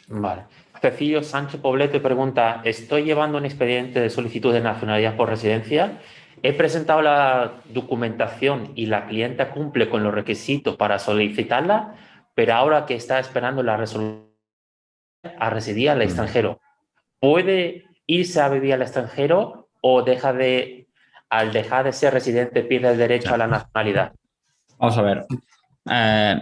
Vale. Cecilio Sánchez Poblete pregunta, estoy llevando un expediente de solicitud de nacionalidad por residencia. He presentado la documentación y la clienta cumple con los requisitos para solicitarla, pero ahora que está esperando la resolución a residir al extranjero, ¿puede irse a vivir al extranjero o al dejar de ser residente pierde el derecho a la nacionalidad? Vamos a ver.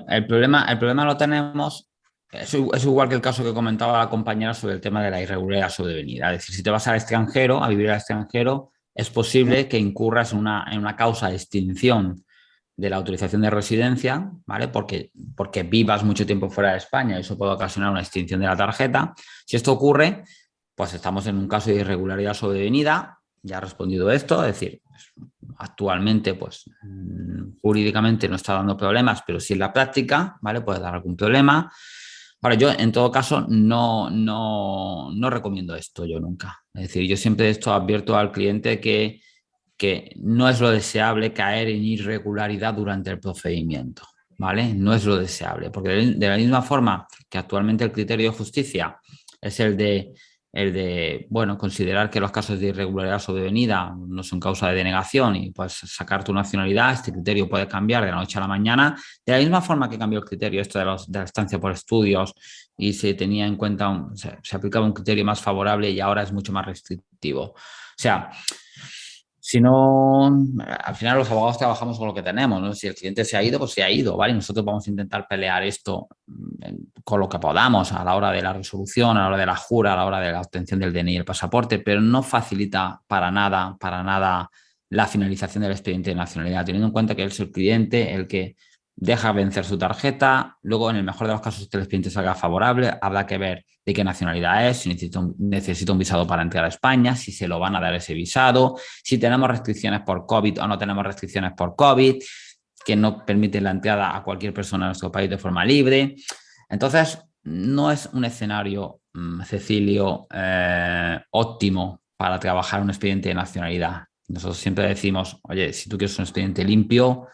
El problema lo tenemos, es igual que el caso que comentaba la compañera sobre el tema de la irregularidad sobrevenida. Es decir, si te vas al extranjero, a vivir al extranjero, es posible que incurras en una causa de extinción de la autorización de residencia, ¿vale? Porque vivas mucho tiempo fuera de España y eso puede ocasionar una extinción de la tarjeta. Si esto ocurre, pues estamos en un caso de irregularidad sobrevenida. Ya ha respondido esto, es decir, actualmente, pues jurídicamente no está dando problemas, pero sí en la práctica, ¿vale? Puede dar algún problema. Ahora, yo en todo caso no recomiendo esto yo nunca. Es decir, yo siempre esto advierto al cliente que no es lo deseable caer en irregularidad durante el procedimiento, ¿vale? No es lo deseable, porque de la misma forma que actualmente el criterio de justicia es el de, bueno, considerar que los casos de irregularidad sobrevenida no son causa de denegación y pues sacar tu nacionalidad, este criterio puede cambiar de la noche a la mañana. De la misma forma que cambió el criterio esto de la estancia por estudios y se tenía en cuenta, se aplicaba un criterio más favorable y ahora es mucho más restrictivo. O sea, si no, al final los abogados trabajamos con lo que tenemos, ¿no? Si el cliente se ha ido, pues se ha ido, ¿vale? Nosotros vamos a intentar pelear esto con lo que podamos a la hora de la resolución, a la hora de la jura, a la hora de la obtención del DNI y el pasaporte, pero no facilita para nada la finalización del expediente de nacionalidad, teniendo en cuenta que es el cliente el que deja vencer su tarjeta, luego en el mejor de los casos que el expediente salga favorable, habrá que ver de qué nacionalidad es, si necesita un visado para entrar a España, si se lo van a dar ese visado, si tenemos restricciones por COVID o no tenemos restricciones por COVID, que no permiten la entrada a cualquier persona a nuestro país de forma libre. Entonces, no es un escenario, Cecilio, óptimo para trabajar un expediente de nacionalidad. Nosotros siempre decimos, oye, si tú quieres un expediente limpio,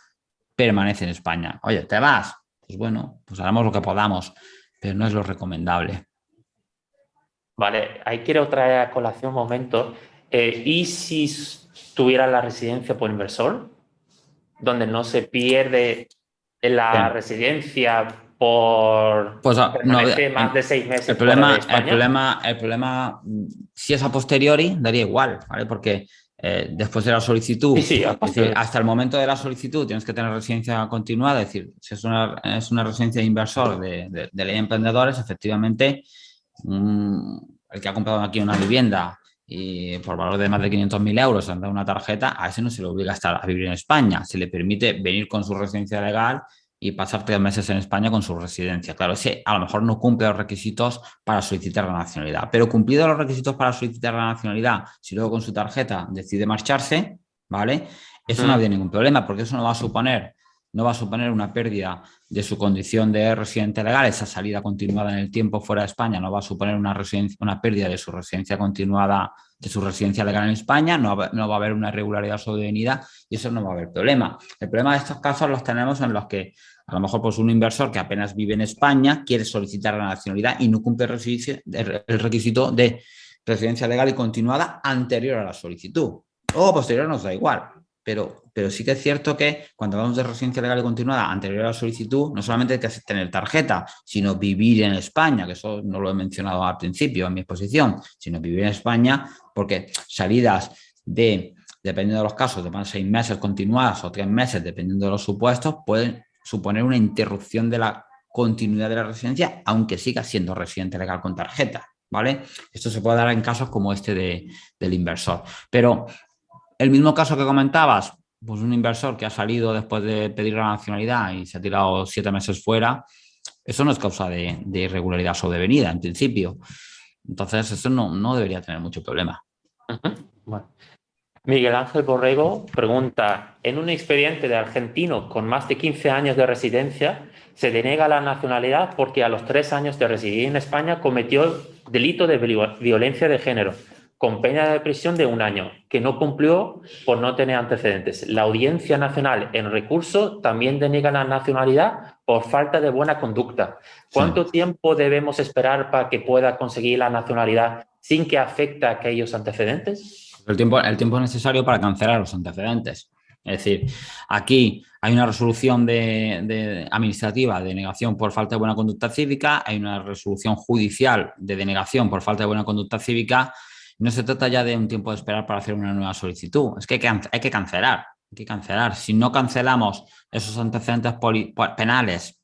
permanece en España. Oye, ¿te vas? Pues bueno, pues haremos lo que podamos, pero no es lo recomendable. Vale, ahí quiero traer a colación un momento. ¿Y si tuviera la residencia por inversor, donde no se pierde la residencia por pues, permanecer más de 6 meses fuera de España? El problema, si es a posteriori, daría igual, ¿vale? Porque después de la solicitud, Sí, es decir, hasta el momento de la solicitud tienes que tener residencia continuada, es decir, si es una residencia de inversor de ley de emprendedores, efectivamente, el que ha comprado aquí una vivienda y por valor de más de 500.000 euros han dado una tarjeta, a ese no se le obliga a vivir en España, se le permite venir con su residencia legal y pasar 3 meses en España con su residencia. Claro, ese a lo mejor no cumple los requisitos para solicitar la nacionalidad, pero cumplidos los requisitos para solicitar la nacionalidad, si luego con su tarjeta decide marcharse, ¿vale? Eso no habría ningún problema, porque eso no va a suponer una pérdida de su condición de residente legal, esa salida continuada en el tiempo fuera de España no va a suponer una pérdida de su residencia continuada, de su residencia legal en España, no va a haber una irregularidad sobrevenida y eso no va a haber problema. El problema de estos casos los tenemos en los que a lo mejor pues un inversor que apenas vive en España quiere solicitar la nacionalidad y no cumple el requisito de residencia legal y continuada anterior a la solicitud. O posterior nos da igual. Pero sí que es cierto que cuando hablamos de residencia legal y continuada anterior a la solicitud, no solamente hay que tener tarjeta, sino vivir en España, que eso no lo he mencionado al principio en mi exposición, sino vivir en España, porque salidas dependiendo de los casos, de más de 6 meses continuadas o 3 meses, dependiendo de los supuestos, pueden suponer una interrupción de la continuidad de la residencia, aunque siga siendo residente legal con tarjeta, ¿vale? Esto se puede dar en casos como este del inversor. Pero el mismo caso que comentabas, pues un inversor que ha salido después de pedir la nacionalidad y se ha tirado 7 meses fuera, Eso no es causa de irregularidad sobrevenida, en principio. Entonces, eso no debería tener mucho problema. Bueno. Miguel Ángel Borrego pregunta, en un expediente de argentino con más de 15 años de residencia, se denega la nacionalidad porque a los 3 años de residir en España cometió delito de violencia de género, con pena de prisión de 1 año, que no cumplió por no tener antecedentes. La Audiencia Nacional en recurso también denega la nacionalidad por falta de buena conducta. ¿Cuánto tiempo debemos esperar para que pueda conseguir la nacionalidad sin que afecte a aquellos antecedentes? El tiempo necesario para cancelar los antecedentes. Es decir, aquí hay una resolución administrativa de denegación por falta de buena conducta cívica, hay una resolución judicial de denegación por falta de buena conducta cívica. No se trata ya de un tiempo de esperar para hacer una nueva solicitud. Es que hay que cancelar. Hay que cancelar. Si no cancelamos esos antecedentes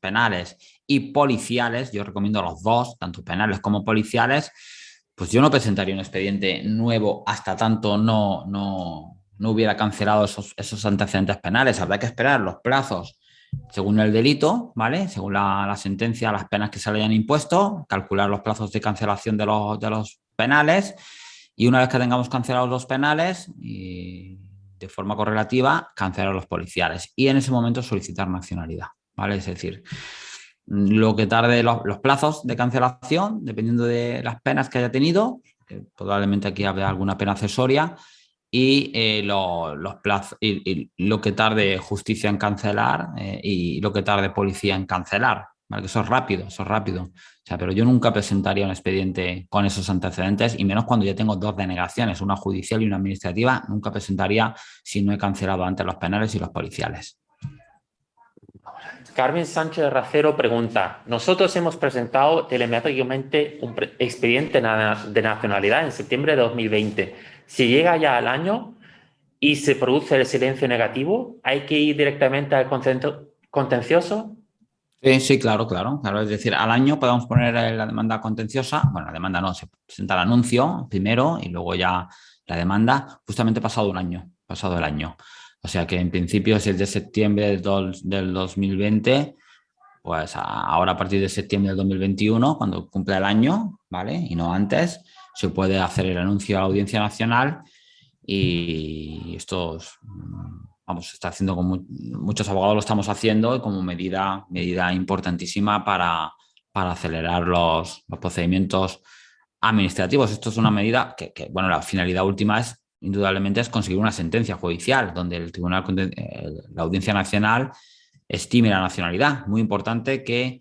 penales y policiales, yo recomiendo los dos, tanto penales como policiales, pues yo no presentaría un expediente nuevo hasta tanto no hubiera cancelado esos antecedentes penales. Habrá que esperar los plazos según el delito, ¿vale? Según la sentencia, las penas que se le hayan impuesto, calcular los plazos de cancelación de los penales, y una vez que tengamos cancelados los penales, y de forma correlativa, cancelar los policiales. Y en ese momento solicitar nacionalidad, ¿vale? Es decir, lo que tarde los plazos de cancelación, dependiendo de las penas que haya tenido, que probablemente aquí habrá alguna pena accesoria, y los plazos, y lo que tarde justicia en cancelar y lo que tarde policía en cancelar, ¿vale? Que eso es rápido, eso es rápido. O sea, pero yo nunca presentaría un expediente con esos antecedentes, y menos cuando ya tengo 2 denegaciones, una judicial y una administrativa, nunca presentaría si no he cancelado antes los penales y los policiales. Carmen Sánchez Racero pregunta, nosotros hemos presentado telemáticamente un expediente de nacionalidad en septiembre de 2020. Si llega ya al año y se produce el silencio negativo, ¿hay que ir directamente al contencioso? Sí, claro. Es decir, al año podemos poner la demanda contenciosa. Bueno, la demanda no, se presenta el anuncio primero y luego ya la demanda, justamente pasado el año. O sea que en principio, si es de septiembre del 2020, pues ahora a partir de septiembre del 2021, cuando cumpla el año, ¿vale? Y no antes, se puede hacer el anuncio a la Audiencia Nacional, y esto se está haciendo con muchos abogados, lo estamos haciendo como medida importantísima para acelerar los procedimientos administrativos. Esto es una medida que, bueno, la finalidad última indudablemente es conseguir una sentencia judicial donde la Audiencia Nacional estime la nacionalidad. Muy importante que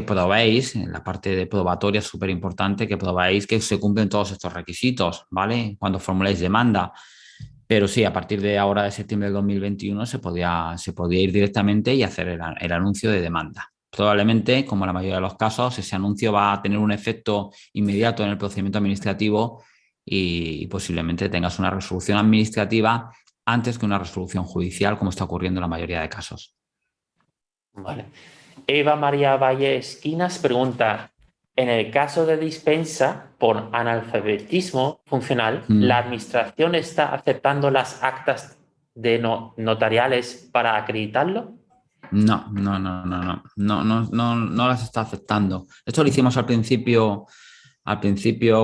probéis, en la parte de probatoria es súper importante que probéis que se cumplen todos estos requisitos, ¿vale? Cuando formuléis demanda. Pero sí, a partir de ahora, de septiembre del 2021, se podía ir directamente y hacer el anuncio de demanda. Probablemente, como en la mayoría de los casos, ese anuncio va a tener un efecto inmediato en el procedimiento administrativo, y posiblemente tengas una resolución administrativa antes que una resolución judicial, como está ocurriendo en la mayoría de casos. Vale. Eva María Valle Esquinas pregunta, en el caso de dispensa por analfabetismo funcional, ¿la administración está aceptando las actas de notariales para acreditarlo? No las está aceptando. Esto lo hicimos al principio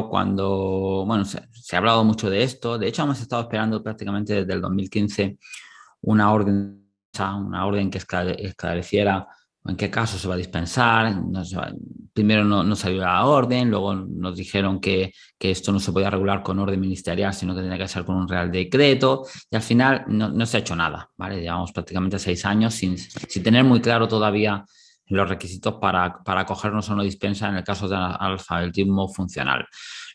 cuando, bueno, se ha hablado mucho de esto. De hecho, hemos estado esperando prácticamente desde el 2015 una orden que esclareciera en qué caso se va a dispensar. Primero no salió la orden, luego nos dijeron que esto no se podía regular con orden ministerial, sino que tenía que ser con un real decreto, y al final no se ha hecho nada, ¿vale? Llevamos prácticamente 6 años sin tener muy claro todavía los requisitos para acogernos a una dispensa en el caso de analfabetismo funcional.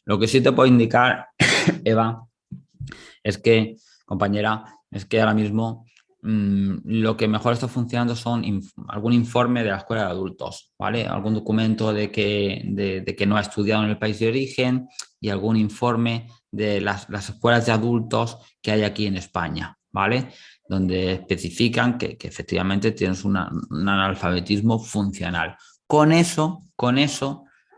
Lo que sí te puedo indicar, Eva, compañera, es que ahora mismo lo que mejor está funcionando son algún informe de la escuela de adultos, ¿vale? Algún documento de que no ha estudiado en el país de origen, y algún informe de las escuelas de adultos que hay aquí en España, ¿vale? Donde especifican que efectivamente tienes un analfabetismo funcional. Con eso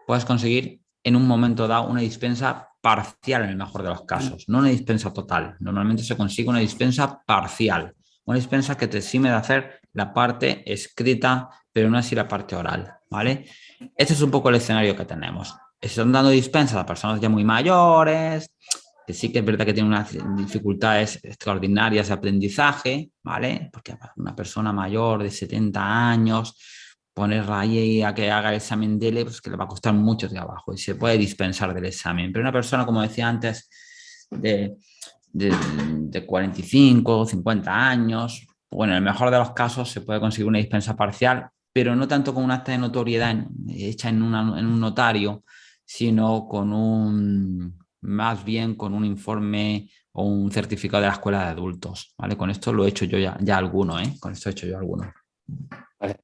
puedes conseguir en un momento dado una dispensa parcial, en el mejor de los casos, no una dispensa total. Normalmente se consigue una dispensa parcial, una dispensa que te exime de hacer la parte escrita pero no así la parte oral, ¿vale? Este es un poco el escenario que tenemos. Están dando dispensas a personas ya muy mayores, que sí que es verdad que tienen unas dificultades extraordinarias de aprendizaje, ¿vale? Porque una persona mayor de 70 años, ponerla ahí a que haga el examen DELE, pues que le va a costar mucho trabajo y se puede dispensar del examen. Pero una persona, como decía antes, de, de 45 o 50 años, bueno, en el mejor de los casos se puede conseguir una dispensa parcial, pero no tanto con un acta de notoriedad hecha en un notario, sino con más bien con un informe o un certificado de la escuela de adultos, ¿vale? Con esto lo he hecho yo ya alguno, ¿eh? Con esto he hecho yo alguno. Vale.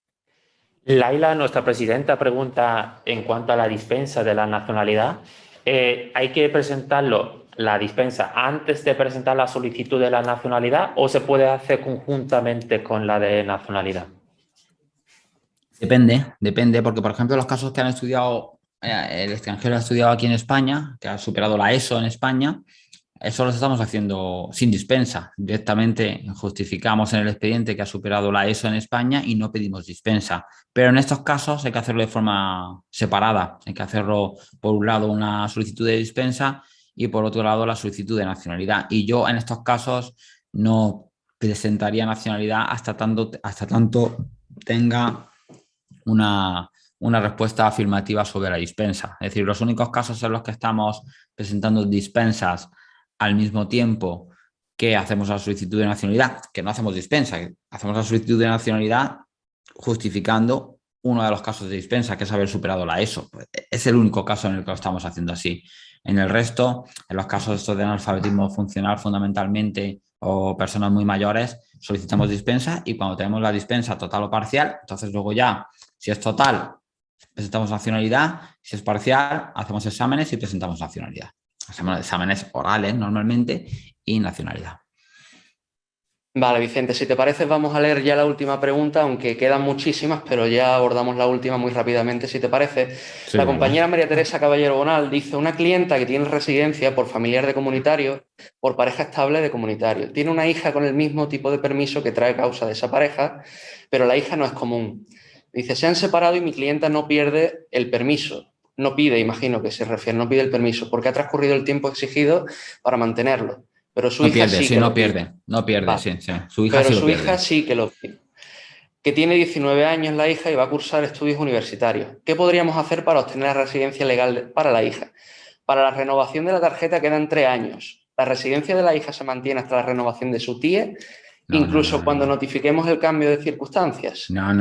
Laila, nuestra presidenta, pregunta en cuanto a la dispensa de la nacionalidad. ¿Hay que presentarlo, la dispensa, antes de presentar la solicitud de la nacionalidad o se puede hacer conjuntamente con la de nacionalidad? Depende, porque por ejemplo los casos que han estudiado, el extranjero ha estudiado aquí en España, que ha superado la ESO en España, eso lo estamos haciendo sin dispensa. Directamente justificamos en el expediente que ha superado la ESO en España y no pedimos dispensa. Pero en estos casos hay que hacerlo de forma separada. Hay que hacerlo, por un lado, una solicitud de dispensa y por otro lado, la solicitud de nacionalidad. Y yo en estos casos no presentaría nacionalidad hasta tanto tenga una respuesta afirmativa sobre la dispensa. Es decir, los únicos casos en los que estamos presentando dispensas al mismo tiempo que hacemos la solicitud de nacionalidad, que no hacemos dispensa, que hacemos la solicitud de nacionalidad justificando uno de los casos de dispensa, que es haber superado la ESO. Es el único caso en el que lo estamos haciendo así. En el resto, en los casos estos de analfabetismo funcional fundamentalmente o personas muy mayores, solicitamos dispensa y cuando tenemos la dispensa total o parcial, entonces luego ya, si es total, presentamos nacionalidad, si es parcial, hacemos exámenes y presentamos nacionalidad. Hacemos exámenes orales normalmente y nacionalidad. Vale, Vicente, si te parece, vamos a leer ya la última pregunta, aunque quedan muchísimas, pero ya abordamos la última muy rápidamente, si te parece. Sí, La vale. compañera María Teresa Caballero Bonal dice, una clienta que tiene residencia por familiar de comunitario, por pareja estable de comunitario. Tiene una hija con el mismo tipo de permiso que trae causa de esa pareja, pero la hija no es común. Dice, se han separado y mi clienta no pierde el permiso. No pide, imagino que se refiere, no pide el permiso, porque ha transcurrido el tiempo exigido para mantenerlo. Pero su hija sí que lo pide. No pierde, Vale. sí. Su hija Pero sí lo su pierde. hija sí que lo pide. Que tiene 19 años la hija y va a cursar estudios universitarios. ¿Qué podríamos hacer para obtener la residencia legal para la hija? Para la renovación de la tarjeta quedan 3 años. La residencia de la hija se mantiene hasta la renovación de su TIE, incluso cuando notifiquemos el cambio de circunstancias. No.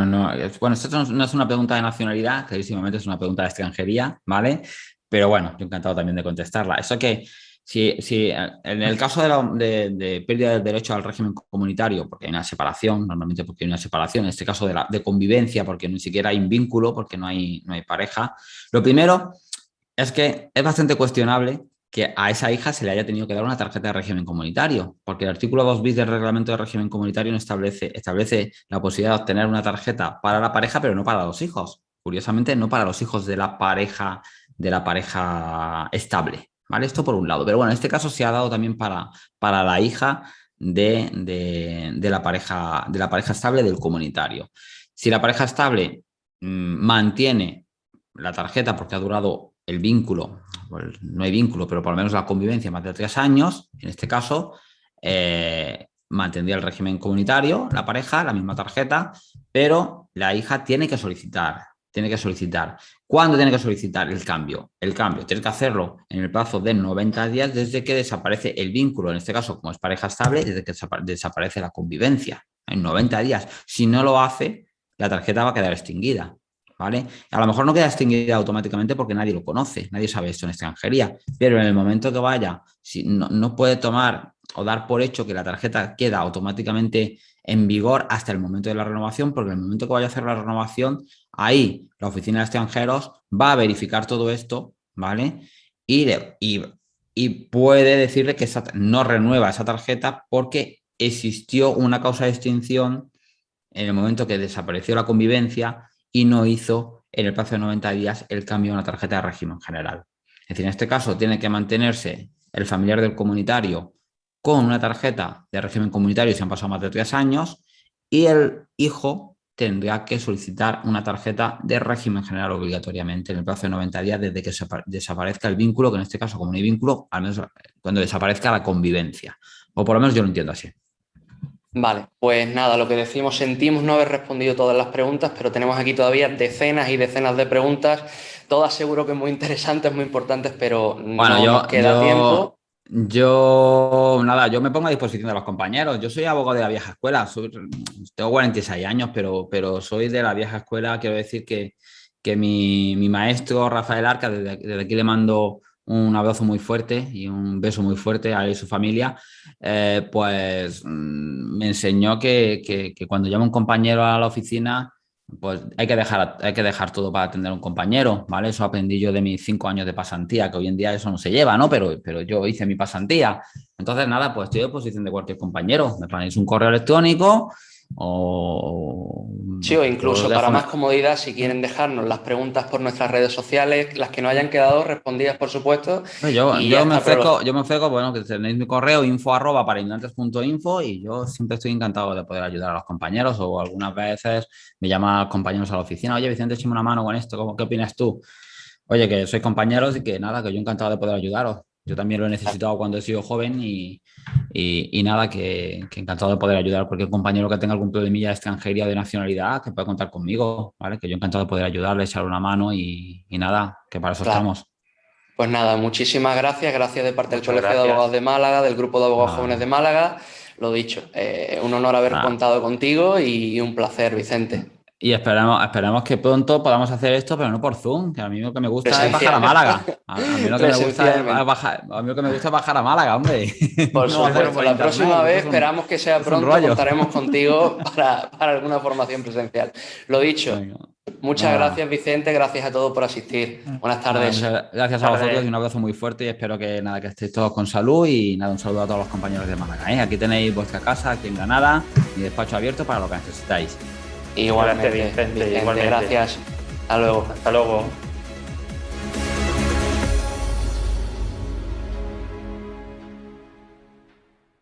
Bueno, esto no es una pregunta de nacionalidad, clarísimamente es una pregunta de extranjería, ¿vale? Pero bueno, yo encantado también de contestarla. Eso que si en el caso de pérdida del derecho al régimen comunitario, porque hay una separación, normalmente porque hay una separación, en este caso de convivencia, porque ni siquiera hay un vínculo, porque no hay pareja, lo primero es que es bastante cuestionable que a esa hija se le haya tenido que dar una tarjeta de régimen comunitario, porque el artículo 2 bis del reglamento de régimen comunitario no establece la posibilidad de obtener una tarjeta para la pareja, pero no para los hijos. Curiosamente, no para los hijos de la pareja estable. ¿Vale? Esto por un lado. Pero bueno, en este caso se ha dado también para la hija de la pareja estable del comunitario. Si la pareja estable mantiene la tarjeta porque ha durado el vínculo, pues no hay vínculo, pero por lo menos la convivencia más de 3 años, en este caso, mantendría el régimen comunitario, la pareja, la misma tarjeta, pero la hija tiene que solicitar. ¿Cuándo tiene que solicitar el cambio? El cambio tiene que hacerlo en el plazo de 90 días desde que desaparece el vínculo, en este caso, como es pareja estable, desde que desaparece la convivencia. En 90 días. Si no lo hace, la tarjeta va a quedar extinguida. ¿Vale? A lo mejor no queda extinguida automáticamente porque nadie lo conoce, nadie sabe esto en extranjería, pero en el momento que vaya, si no puede tomar o dar por hecho que la tarjeta queda automáticamente en vigor hasta el momento de la renovación, porque en el momento que vaya a hacer la renovación, ahí la oficina de extranjeros va a verificar todo esto, ¿vale? Y puede decirle que no renueva esa tarjeta porque existió una causa de extinción en el momento que desapareció la convivencia y no hizo en el plazo de 90 días el cambio a una tarjeta de régimen general. Es decir, en este caso tiene que mantenerse el familiar del comunitario con una tarjeta de régimen comunitario si han pasado más de 3 años y el hijo tendrá que solicitar una tarjeta de régimen general obligatoriamente en el plazo de 90 días desde que desaparezca el vínculo, que en este caso, como no hay vínculo, al menos cuando desaparezca la convivencia. O por lo menos yo lo entiendo así. Vale, pues nada, lo que decimos, sentimos no haber respondido todas las preguntas, pero tenemos aquí todavía decenas y decenas de preguntas, todas seguro que muy interesantes, muy importantes, pero bueno, no nos queda tiempo. Yo me pongo a disposición de los compañeros. Yo soy abogado de la vieja escuela, tengo 46 años, pero soy de la vieja escuela. Quiero decir que mi maestro Rafael Arca, desde aquí le mando un abrazo muy fuerte y un beso muy fuerte a él y su familia, pues me enseñó que cuando llama un compañero a la oficina, pues hay que dejar todo para atender a un compañero, ¿vale? Eso aprendí yo de mis 5 años de pasantía, que hoy en día eso no se lleva, ¿no? Pero yo hice mi pasantía. Entonces, nada, pues estoy a disposición de cualquier compañero. Me ponéis un correo electrónico o... Sí, o incluso para más comodidad, si quieren dejarnos las preguntas por nuestras redes sociales, las que no hayan quedado respondidas, por supuesto. Yo me ofrezco, bueno, que tenéis mi correo info@paraindantes.info y yo siempre estoy encantado de poder ayudar a los compañeros, o algunas veces me llaman compañeros a la oficina: oye, Vicente, échame una mano con esto, ¿qué opinas tú? Oye, que sois compañeros y que nada, que yo encantado de poder ayudaros. Yo también lo he necesitado cuando he sido joven y nada, que encantado de poder ayudar a cualquier compañero que tenga algún problemilla de extranjería o de nacionalidad, que pueda contar conmigo, ¿vale? Que yo encantado de poder ayudarle, echarle una mano y nada, que para eso estamos. Pues nada, muchísimas gracias de parte del Colegio de Abogados de Málaga, del Grupo de Abogados Jóvenes de Málaga. Lo dicho, un honor haber contado contigo y un placer, Vicente. Y esperamos que pronto podamos hacer esto, pero no por Zoom, que a mí lo que me gusta es bajar a Málaga. A mí lo que me gusta es bajar a Málaga, hombre. Por supuesto, la próxima vez esperamos que sea pronto, contaremos contigo para alguna formación presencial. Lo dicho, muchas gracias, Vicente, gracias a todos por asistir. Buenas tardes. Gracias a vosotros y un abrazo muy fuerte y espero que nada, que estéis todos con salud y nada, un saludo a todos los compañeros de Málaga, ¿eh? Aquí tenéis vuestra casa, aquí en Granada, mi despacho abierto para lo que necesitáis. Igualmente, Vicente, igualmente. Gracias. Hasta luego. Hasta luego.